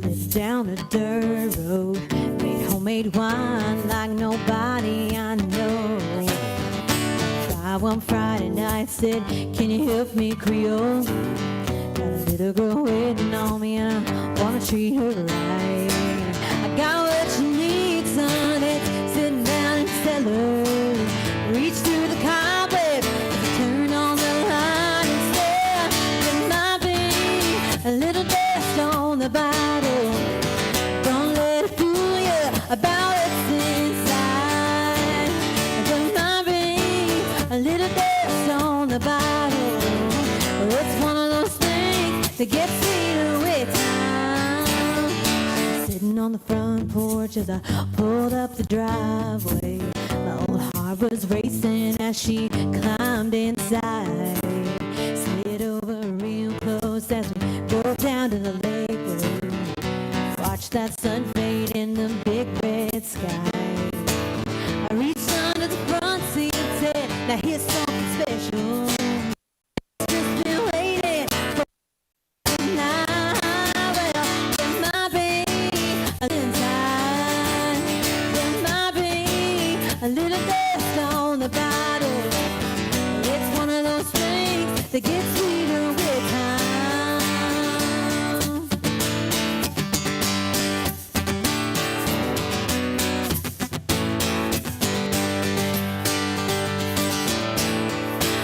lived down a dirt road, made homemade wine like nobody I know. I one Friday night said, can you help me, Creole? Got a little girl waiting on me and I wanna treat her right. I got what she needs, son, it's sitting down in the cellar. Reach through the cobweb, turn on the light and stare. There might be a little dust on the bottle. Don't let it fool you about what's inside. There might be a little dust on the bottle. It's one of those things that gets sweeter with time. Sitting on the front porch as I pulled up the driveway. My old heart was racing as she climbed inside. Slid over real close as we drove down to the lake road. Watched that sun fade in the big red sky. I reached under the front seat and said, now here's something special. Just been waiting for tonight. Well, there might be a little time. There might be a little dust on the bottle. It's one of those things that gets sweeter with time.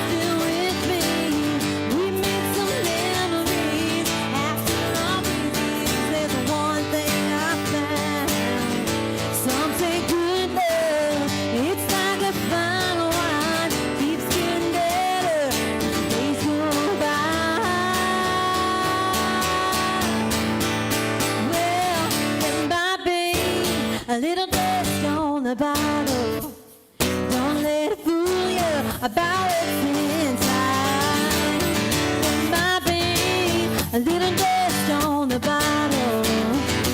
Still with me, we made some memories. After all these years, there's one thing I found. Some say good love, it's like a fine wine, keeps getting better as the days go by. Well, there might be a little dust on the bottle. Don't let it fool you about what's inside. There might be a little dust on the bottle.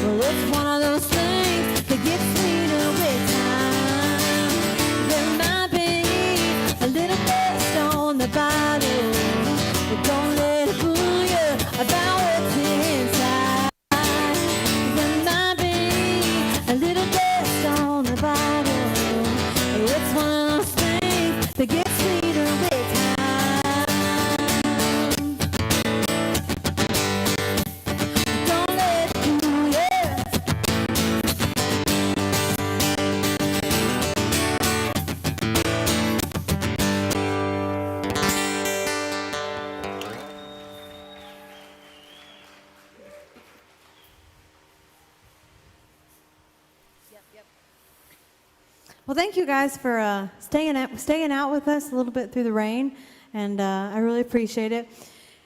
Well, it's one of those things that gets sweeter with time. There might be a little dust on the bottle. But don't let it fool you about what's inside. There might be a little dust on the bottle. It's one of those things that gets sweeter with time. Don't let it fool you. Well, thank you guys for staying out with us a little bit through the rain, and I really appreciate it.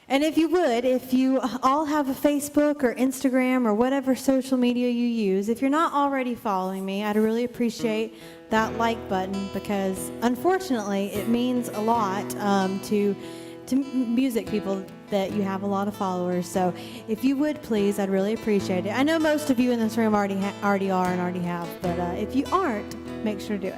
And if you all have a Facebook or Instagram or whatever social media you use, if you're not already following me, I'd really appreciate that like button, because unfortunately it means a lot to music people that you have a lot of followers. So if you would please, I'd really appreciate it. I know most of you in this room already are and already have, but if you aren't, make sure to do it.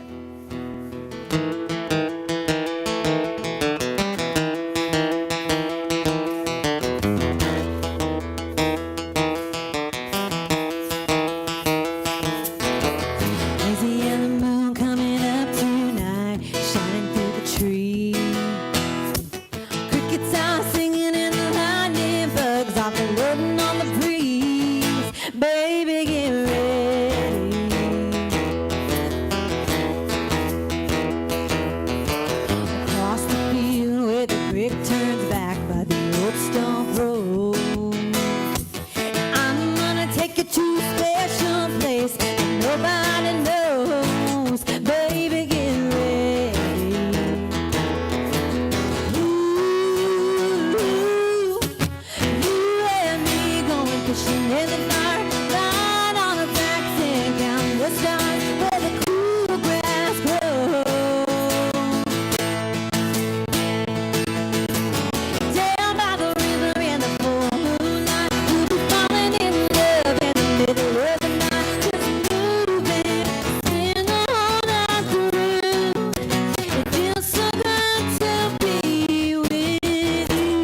Lazy and the moon coming up tonight, shining through the trees. Crickets are singing and the lightning bugs are floating on the breeze. Baby, get ready. Across the field where the creek turns back by the old stone road, I'm gonna take you to a special place that nobody knows. Baby, get ready. Ooh, you and me going fishing in the dark, lying on our backs and counting the stars where the cool grass grows. Down by the river in the full moonlight, we'll be falling in love in the middle of the night, just moving in the whole night through. It feels so good to be with you.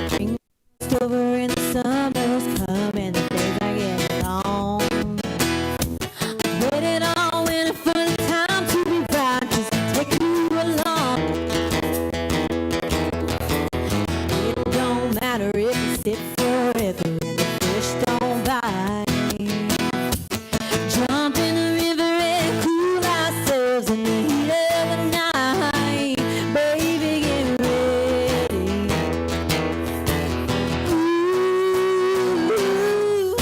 Drinks over and the summer's coming, the days are getting long. Waited on winter for the time to be right, just to take you along. It don't matter if you sit forever and the fish don't bite. Jump in the river and cool ourselves in the heat of the night. Baby, get ready. Ooh,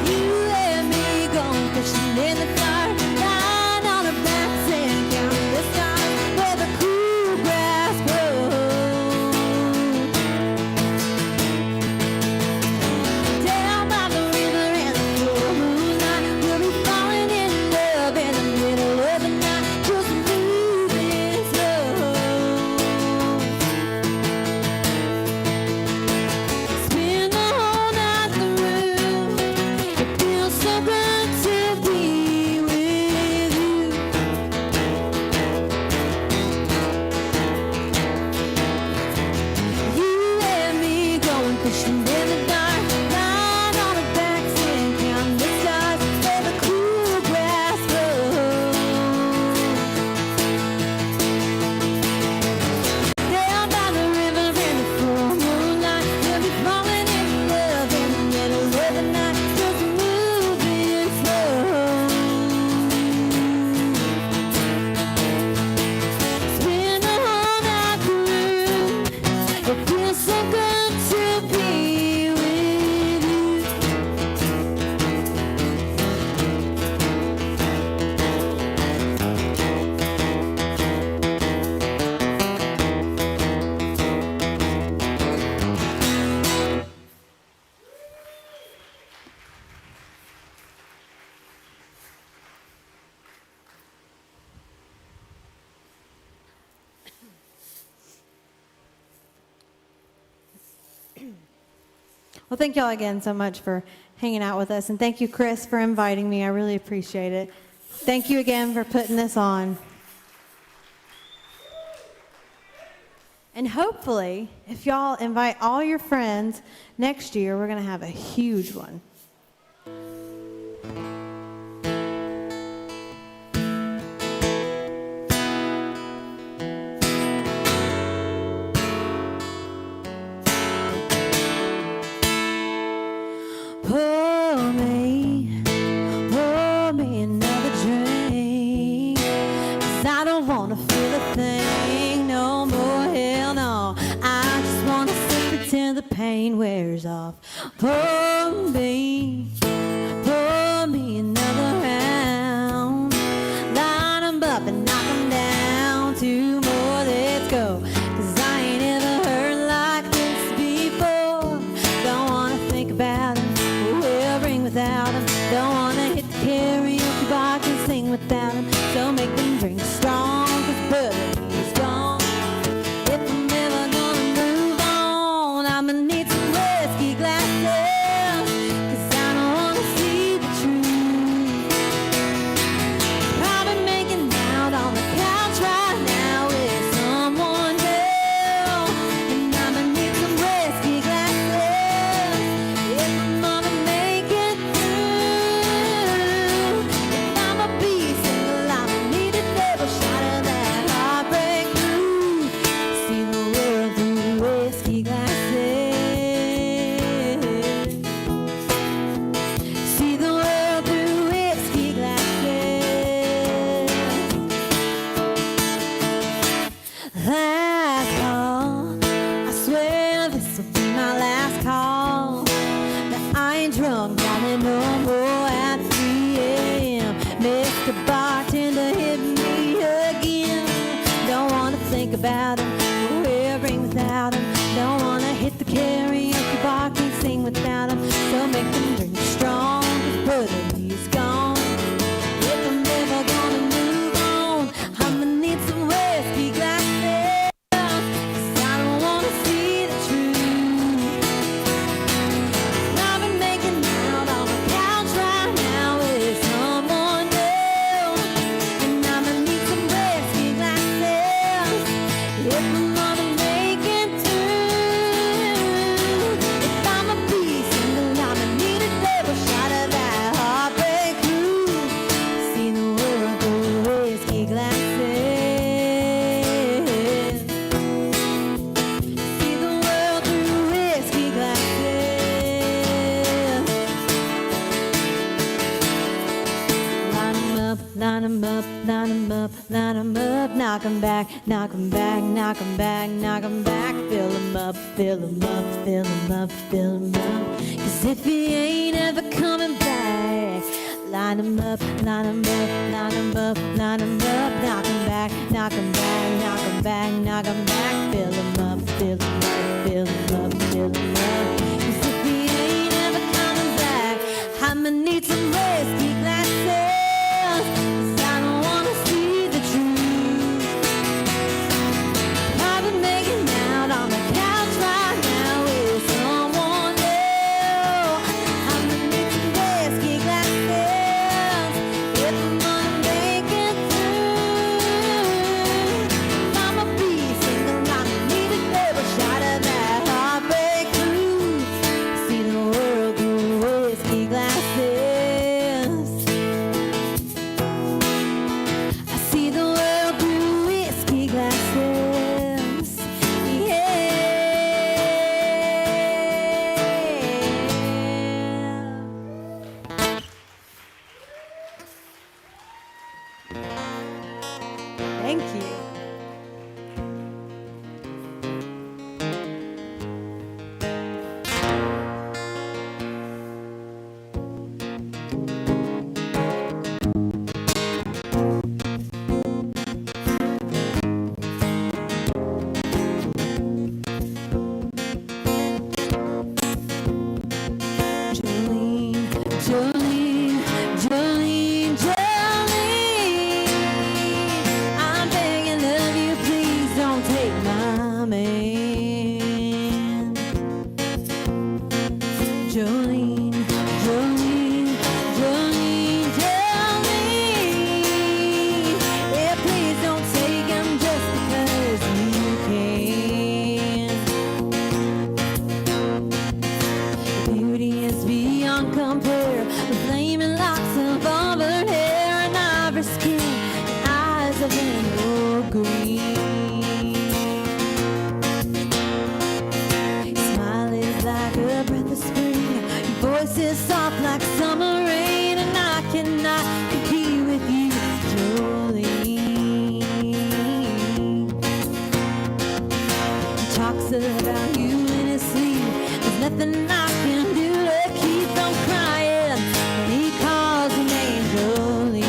you and me going fishing in the dark, lying on our backs and counting the stars where the cool grass grows. Down by the river in the full moonlight, we'll be falling in love in the middle of the night, just Well, thank y'all again so much for hanging out with us. And thank you, Chris, for inviting me. I really appreciate it. Thank you again for putting this on. And hopefully, if y'all invite all your friends, next year we're going to have a huge one. Pour me another drink, 'cause I don't wanna feel a thing no more, hell no. I just wanna sip it till the pain wears off. Pour me another round, line 'em up and knock 'em down, 2 more, let's go. 'Cause I ain't ever heard like this before. Don't wanna think about it, we'll ring without him. Don't wanna hit the karaoke box and sing without him. So make them drink strong, 'cause brother, he's gone. If I'm ever gonna move on, I'ma need some whiskey glasses, 'cause I don't wanna see the truth. Probably making out on the couch right now with someone new, and I'ma need some whiskey glasses if I'm gonna make it through. If I'ma be single, I'ma need a double shot of that heartbreak blue. See the world through whiskey glasses. See the world through whiskey glasses. Last call, I swear this will be my last call. But I ain't drunk, darling, no more at 3 a.m. Mr. Bartender, hit me again. Don't wanna think about him, we'll ring without him. Don't wanna hit the karaoke bar, can't sing without him. So make them drink strong, 'cause brother, he's gone. If I'm never gonna move on, I'ma need some whiskey glasses, 'cause I don't wanna see the truth. I've been making out on the couch right now with someone new, and I'ma need some whiskey glasses if I'm gonna make it through. If I'ma be single, I'ma need a double shot of that heartbreak blue. See the world through whiskey glasses. See the world through whiskey glasses. Line 'em up, line 'em up, line 'em up, line 'em up. Knock 'em back, knock 'em back, knock 'em back, knock 'em back. Fill 'em up, fill 'em up, fill 'em up, fill 'em up. 'Cause if he ain't ever coming back, line 'em up, line 'em up, line 'em up, line 'em up. Knock 'em back, knock 'em back, knock 'em back, knock 'em back. Fill 'em up, fill 'em up, fill 'em up, fill 'em up. 'Cause if he ain't ever coming back, I'ma need some whiskey glasses, 'cause I don't wanna see the truth. I've been making out on the couch right now with someone new. I'ma need some whiskey glasses if I'm gonna make it through. If I'ma be single, I'ma need a double shot of that heartbreak blue. See the world through whiskey glasses. skin and eyes of emerald green. Your smile is like a breath of spring. Your voice is soft like summer rain, and I cannot compete with you, Jolene. He talks about you in his sleep. There's nothing I can do to keep from crying when he calls your name, Jolene.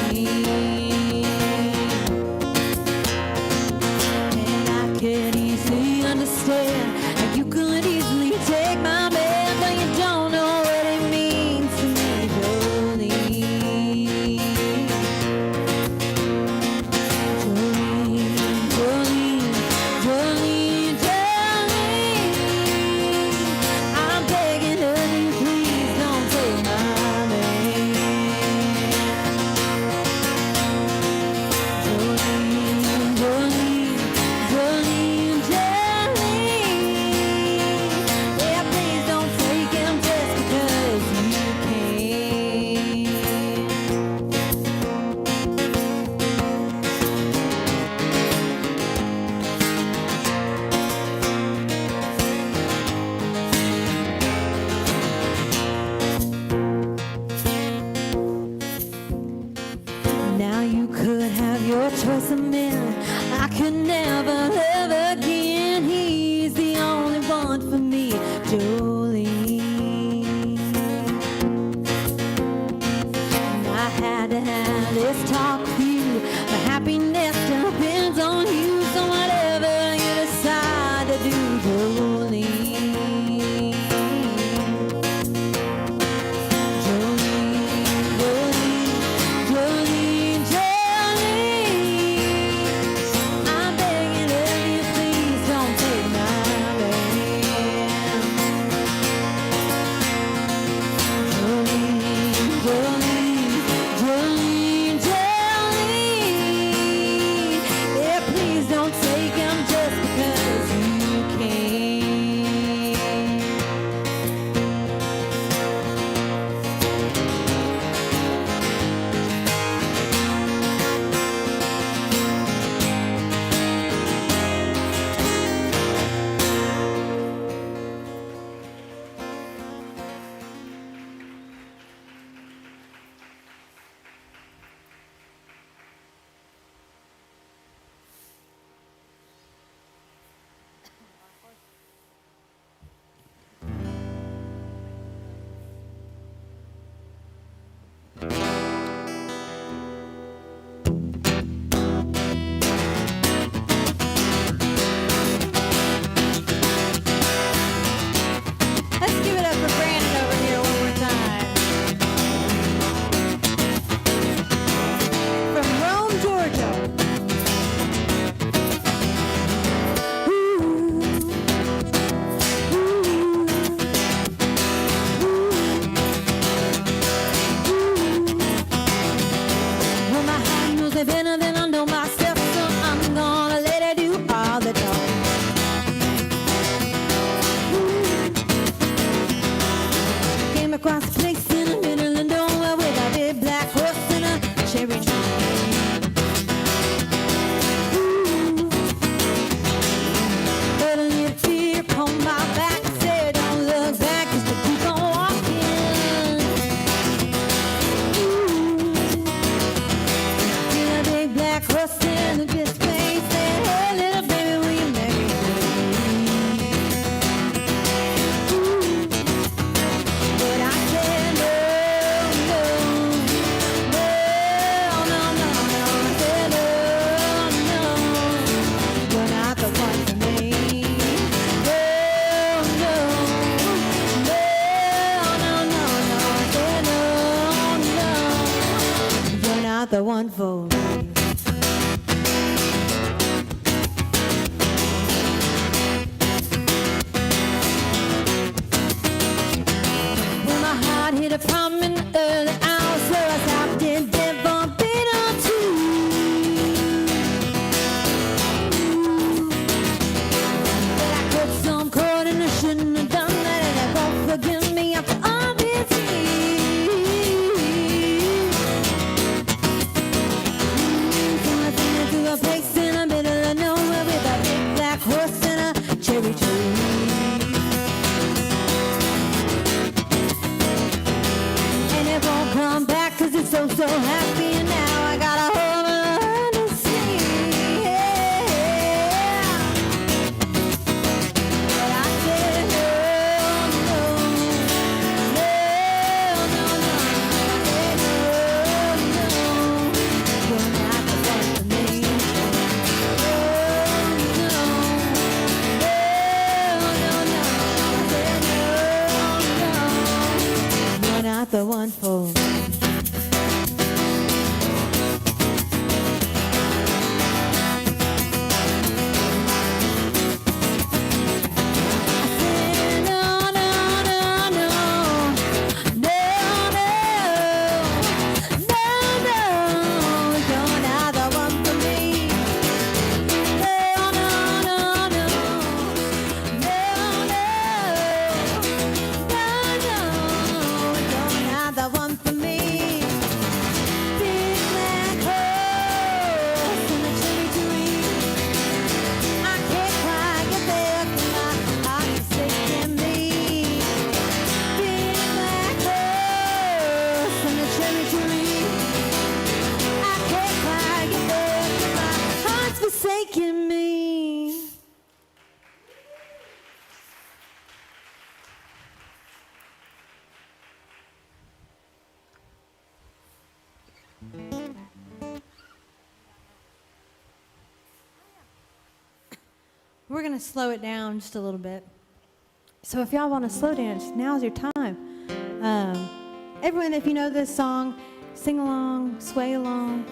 And I could easily understand how you could easily take my man, but you don't know what it means to me, Jolene. Jolene, Jolene, Jolene, Jolene. I'm begging of you, please don't take my man. Jolene, Jolene, Jolene, Jolene. Yeah, please don't take him just because you can. Now you could have your choice of men. I could never love again. He's the only one for me, Jolene. And I had to have this talk with you. My happiness depends on you. So whatever you decide to do, Jolene. Jolene, Jolene, Jolene. I'm begging of you, please don't take my man. Jolene, Jolene, Jolene, Jolene. Yeah, please don't take him just because you can. Let's give it up for Brandon over here one more time. From Rome, Georgia. Well, my heart knows me better than I know myself, so I'm gonna let it do all the talking. Came across a place in the middle of nowhere with a big black horse and a cherry tree. But a little fear upon my back said, don't look back, just to keep on walking. See a big black horse in the display said, hey little baby, will you marry me? But I said no, no, no, no, no, no. I said no, no, you're not the one for me. No, no, no, no, no, no. I said no, no, you're not the one for me. Well, my heart hit a problem in the early hours, so I stopped it dead for a bit or two. But I cut some cord and I shouldn't have done that, and I won't forgive me after all this years. We're going to slow it down just a little bit. So if y'all want to slow dance, now's your time. Everyone, if you know this song, sing along, sway along.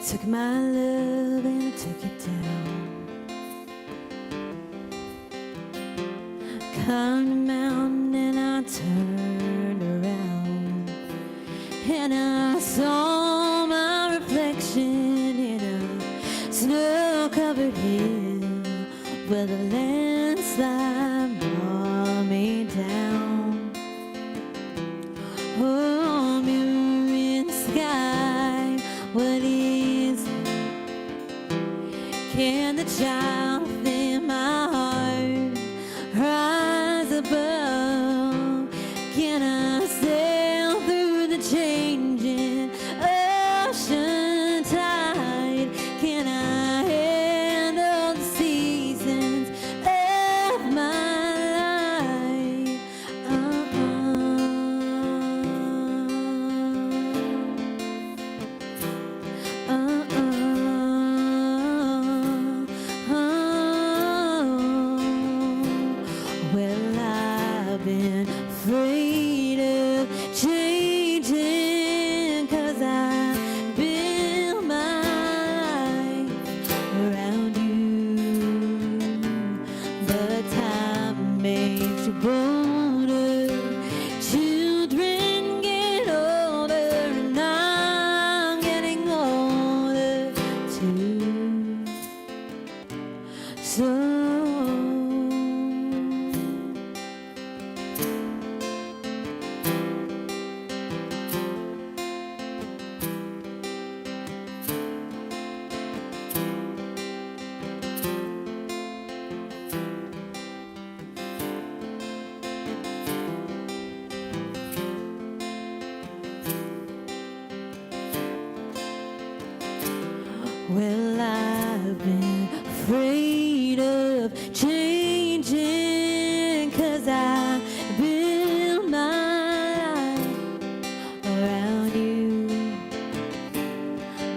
Took my love and I took it down. Climbed a mountain and I turned around, and I saw my reflection in a snow-covered hill where the landslide brought me down. Oh, mirror in the sky, what is it? Can the child within my heart rise above? Can I sail through the changing ocean tide? Can I handle the seasons of my life? Well, I've been afraid of changing, 'cause I built my life around you. But time makes you bolder. Children get older, and I'm getting older too. So well, I've been afraid of changing, 'cause I built my life around you.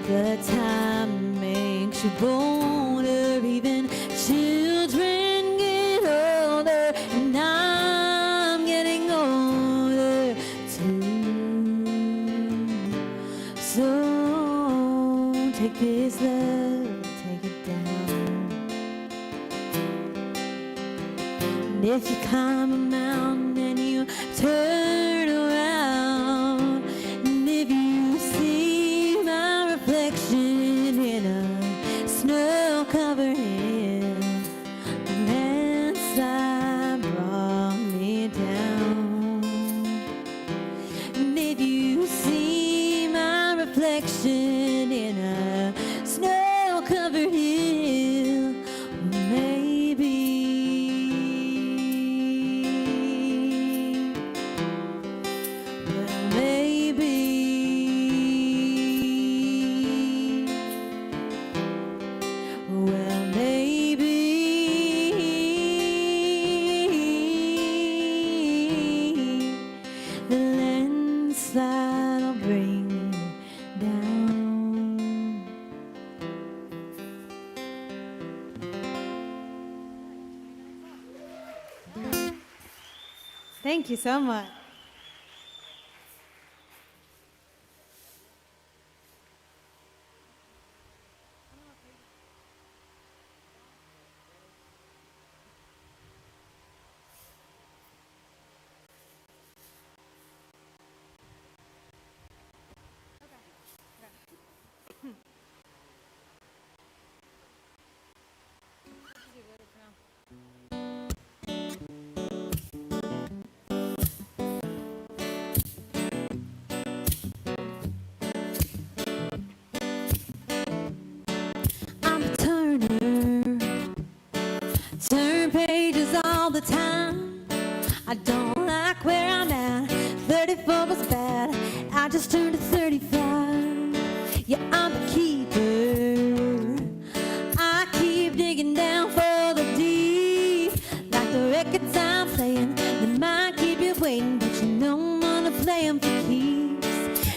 The time makes you bolder, even children get older, and I'm getting older too. So take this love, take it down. And if you climb a mountain and you turn around, and if you see my reflection in a snow-covered hill, the landslide brought me down. And if you see my reflection in a snow-covered hill, maybe, well, maybe, well, maybe the landslide will bring you down. Thank you so much. I'm a turner, turn pages all the time. I don't like where I'm at, 34 was bad, I just just turned 35. Yeah, I'm a keeper. I keep digging down for the deep. Like the records I'm playing, they might keep you waiting, but you know I'm gonna play 'em for keeps.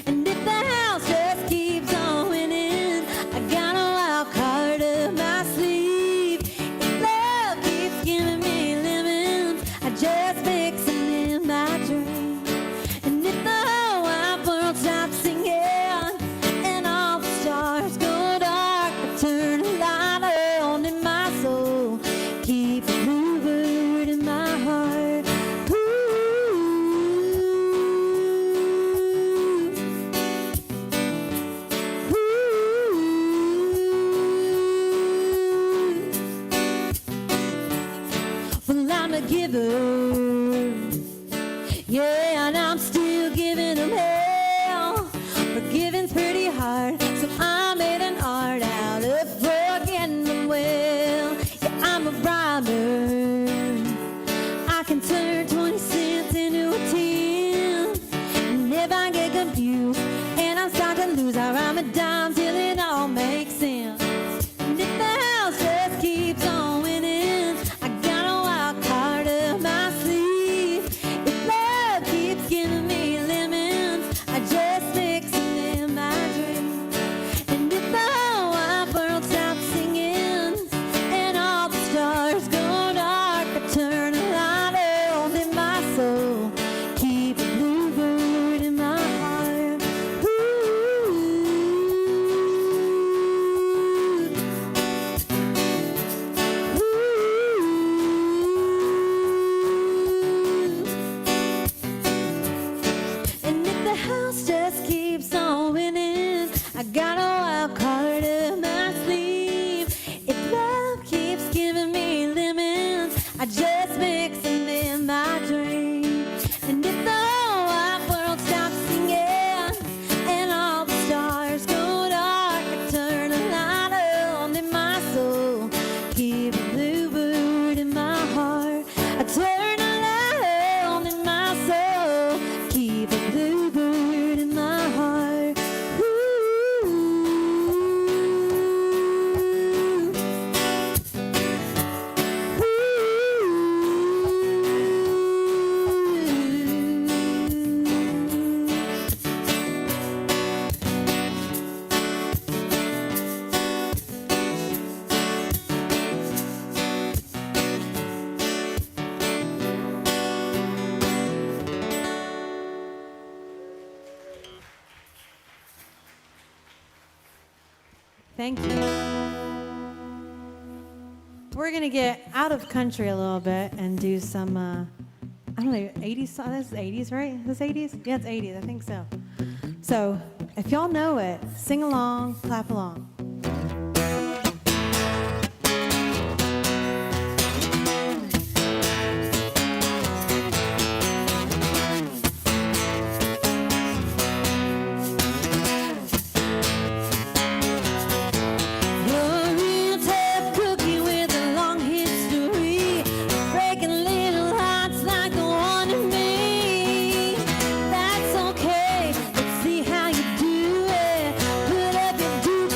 And if the house just keeps on winning, I got a wild card up my sleeve. If love keeps giving me lemons, I just mix them in my drink. And if the whole wide world stops singing and all the stars go dark, I turn a light on in my soul, keep a bluebird in my heart. Well, I'm a giver, yeah, and I'm still giving them hell. Forgiving's pretty hard, so I made an art out of forgetting them well. Yeah, I'm a briber. I can turn 20 cents into a 10. And if I get confused and I start to lose, I rhyme a dime till it all makes sense. And if the house just keeps on winning, I got a wild card up my sleeve. If love keeps giving me lemons, I just mix them in my drink. And if the whole wide world stops singing and all the stars go dark, I turn a light on in my soul, keep a bluebird in my heart. And if the house just keeps on winning, I got a wild card up my sleeve. If love keeps giving me lemons, I just mix them in my drink. And if the whole wide world stops singing and all the stars go dark, I turn a light on in my soul, keep a bluebird in my heart. I turn a light on in my soul, keep a bluebird in my heart. Thank you. We're going to get out of country a little bit and do some, I don't know, 80s song. This is 80s, right? Is this 80s? Yeah, it's 80s. I think so. So if y'all know it, sing along, clap along. You're a real tough cookie with a long history, breaking little hearts like the one in me. That's okay, let's see how you do it. Put up your dukes,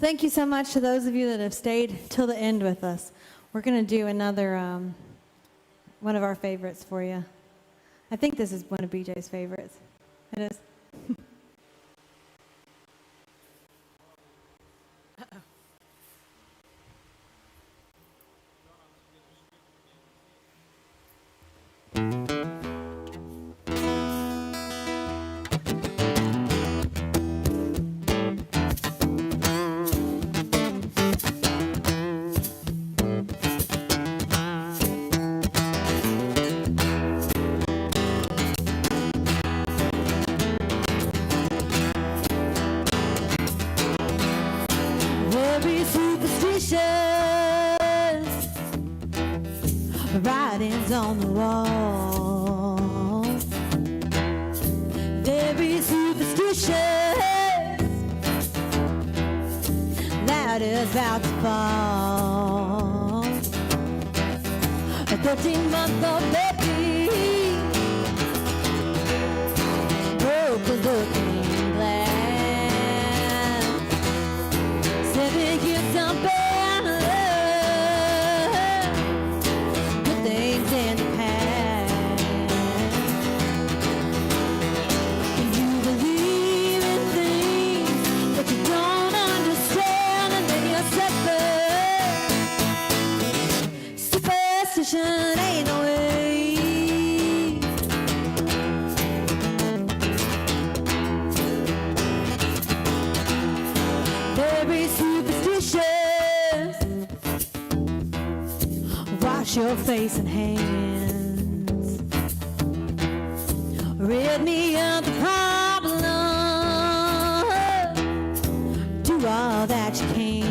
thank you so much to those of you that have stayed till the end with us. We're going to do another one of our favorites for you. I think this is one of BJ's favorites. It is. Very superstitious writings on the wall. Very superstitious ladders about to fall. A 13-month-old baby broke the looking glass. 7 years on bad love, good things in the past. You believe in things that you don't understand, and then you suffer. Superstition ain't no way. Very superstitious. Wash your face and hands. Rid me of the problem. Do all that you can.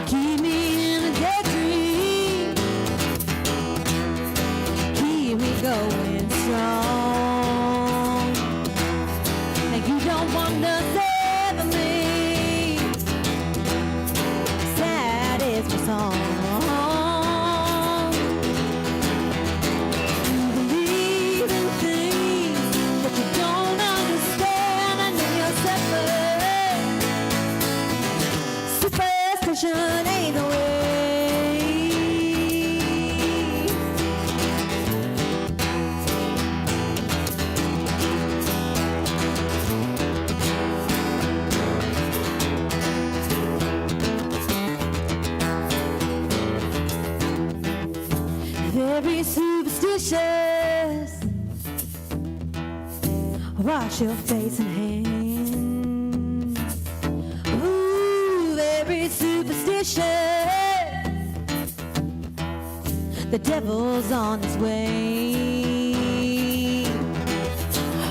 Keep me in a daydream. Keep me going strong. And you don't want to save me. Sad is my song. You believe in things that you don't understand, and then you suffer. Superstition ain't the way. Very superstitious. Wash your face and hands. Ooh, very superstitious. The devil's on his way.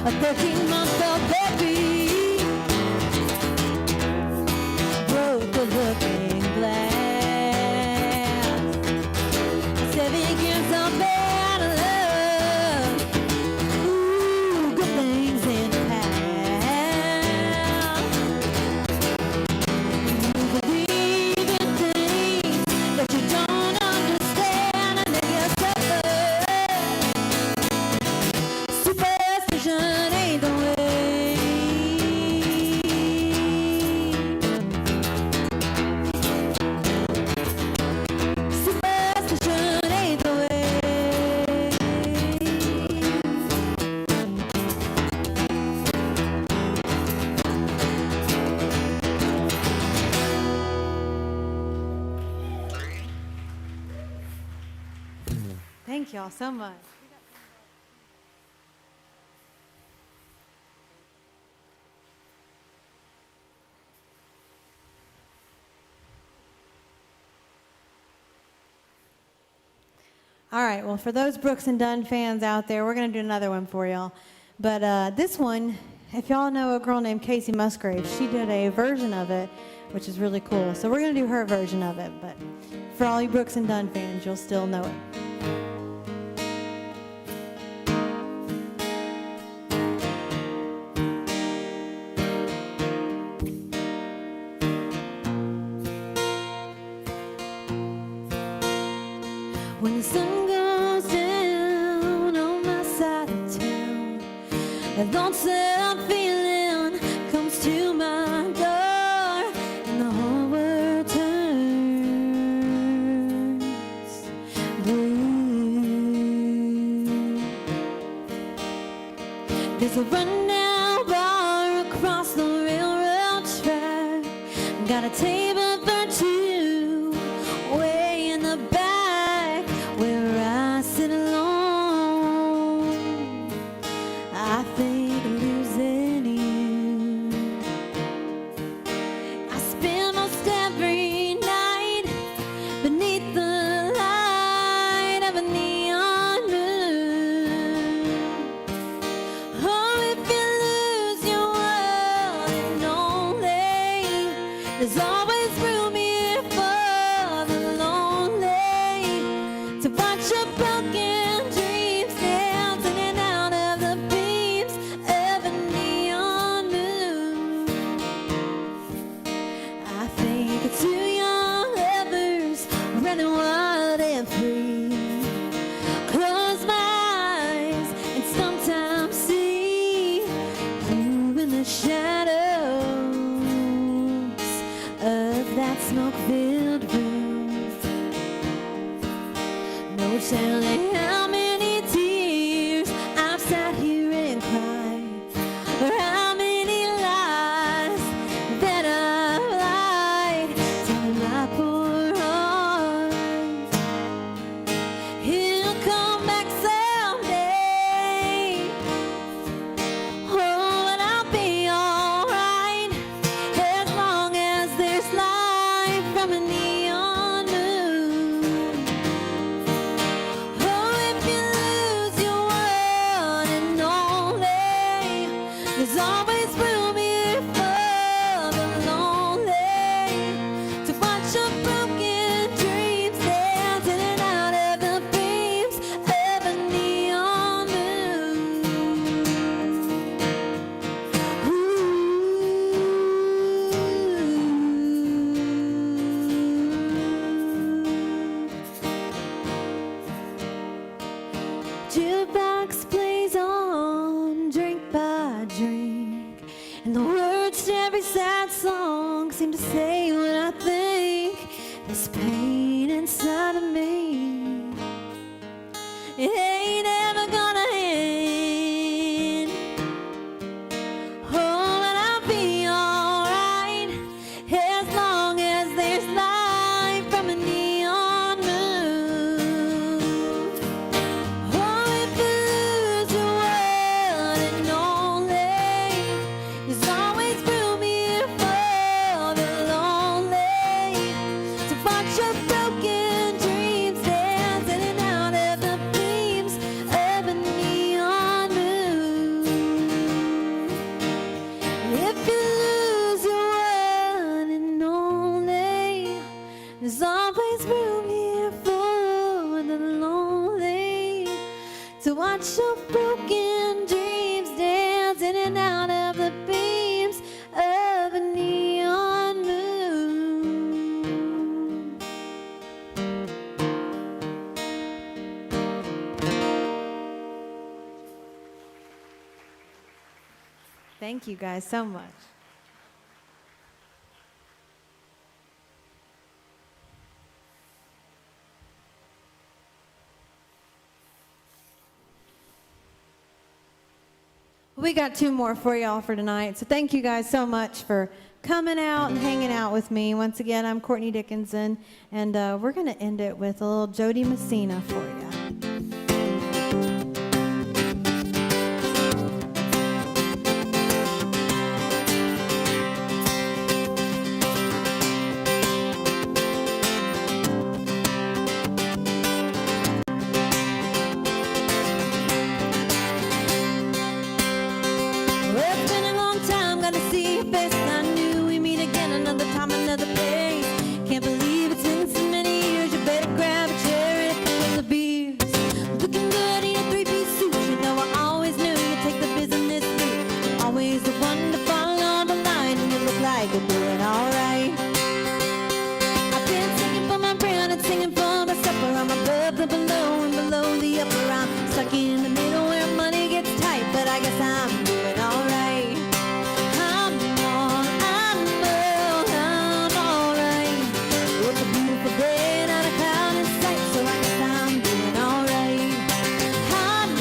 A 13-month-old baby broke the looking glass. 7 years of bad love. Ooh, good things in the past. You believe in things that you don't understand, and then you suffer. Superstition ain't the way. Superstition ain't the way. Thank y'all so much. All right, well, for those Brooks and Dunn fans out there, we're going to do another one for y'all. But this one, if y'all know a girl named Casey Musgrave, she did a version of it, which is really cool. So we're going to do her version of it. But for all you Brooks and Dunn fans, you'll still know it. When the sun goes down on my side of town, that lonesome feeling comes to my There's a rundown bar across the railroad track. Got a table for two way in the back where I sit alone. I think of losing you. I spend most every night beneath the light of a neon moon. Oh, if you lose your world and only, there's always room here for the lonely to watch your broken dreams dancing in and out of the beams of a neon moon. I think of two young lovers running wild and free. Close my eyes and sometimes see you in the shadows of that smoke-filled room. No telling how many tears I've sat here and cried, or how many lies that I've lied to my poor heart. He'll come back someday. Oh, and I'll be alright as long as there's light from a neon moon. Oh, if you lose your one and only, there's always room here for the lonely to watch your broken dreams dance in and out of the beams of a neon moon. Jukebox plays on, drink by drink, and the words to every sad song seem to say what I think. This pain inside of me, it ain't ever gonna end. Oh, and I'll be alright as long as there's light from a neon moon. Oh, if you lose your one and only, there's always room here for the lonely to watch your broken dreams dance in and out of the beams of a neon moon. If you lose your one and only, there's always room here for the lonely to watch your broken dreams dance in and out of the beams of a neon moon. Thank you guys so much. We got two more for y'all for tonight. So thank you guys so much for coming out and hanging out with me. Once again, I'm Courtney Dickinson, and we're going to end it with a little Jody Messina for you. Well, it's been a long time, gotta see your face. I knew we meet again another time, another place. Can't believe it's been so many years. You better grab a chair and a couple of beers. Looking good in a three-piece suit. You know I always knew you'd take the business route. You're always the one to fall on the line, and you look like you're doing alright. I've been singing for my friend and singing for my supper. I'm above the below and below the upper. I'm stuck in the middle where money gets tight, but I guess I'm doing alright. I'm alright. It's a beautiful day, not a cloud in sight, so I guess I'm doing alright. I'm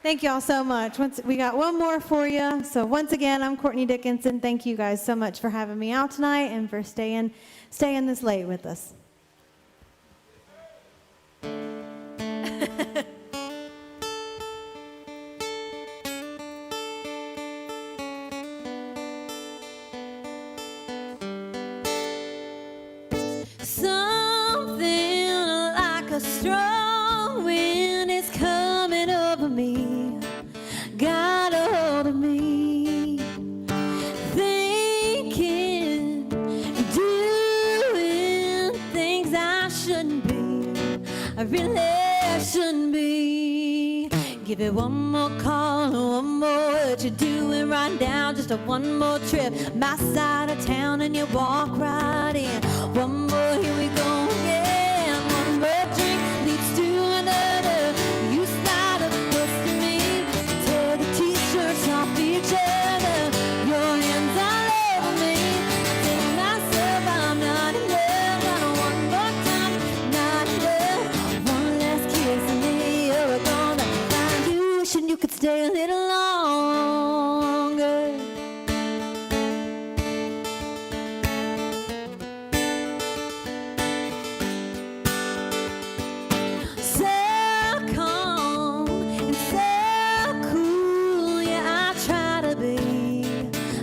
Thank you all so much. We got one more for you. So once again, I'm Courtney Dickinson. Thank you guys so much for having me out tonight and for staying this late with us. Something like a strong wind is coming over me, got a hold of me, thinking, doing things I shouldn't be, I really shouldn't be. Give it one more call, one more what you're doing right now, just a one more trip, my side of town, and you walk right in. One more, here we go again. One more drink leads to another. You start up close to me, tear the t-shirts off each other. Your hands all over me. Tell myself I'm not enough. I don't want more time, not enough. One last kiss and then you're gonna find you, wishing you could stay a little longer. So calm and so cool, yeah, I try to be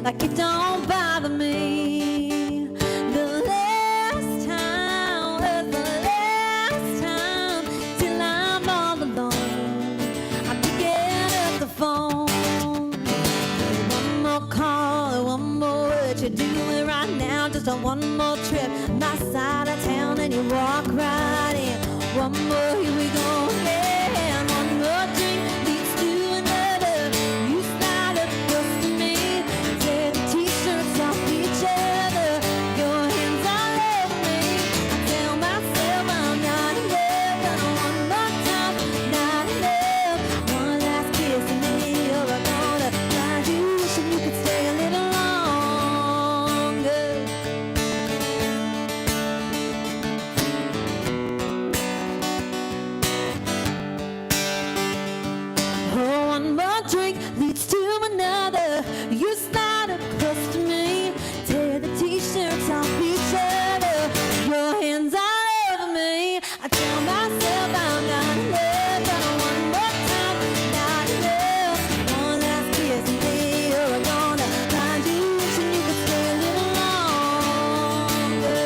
like it don't bother me. The last time was the last time till I'm all alone. I'm picking up the phone. One more call, one more what you're doing right now, just a one more trip, my side of town, and you walk right in. One more, here we go again. One more drink leads to another. You start up close to me, tear the t-shirts off each other. Your hands all over me. I tell myself I'm not enough. I don't want more time, not enough. One last kiss and then you're gonna find you, wishing you could stay a little longer. Oh, one more drink leads to another. You start up close to me, tear the t-shirts off each other. Your hands all over me. I tell myself I'm not enough. I don't want more time, not enough. One last kiss and then you're gonna find you, wishing you could stay a little longer.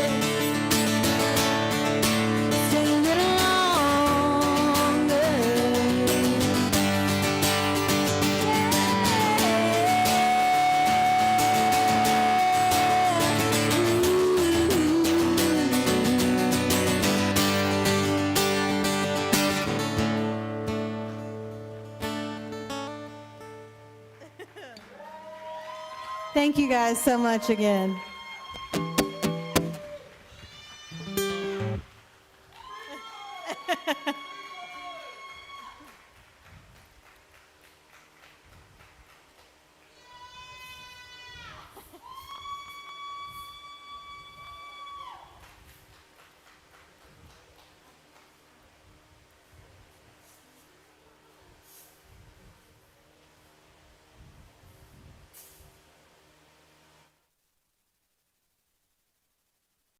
Stay a little longer. Thank you guys so much again.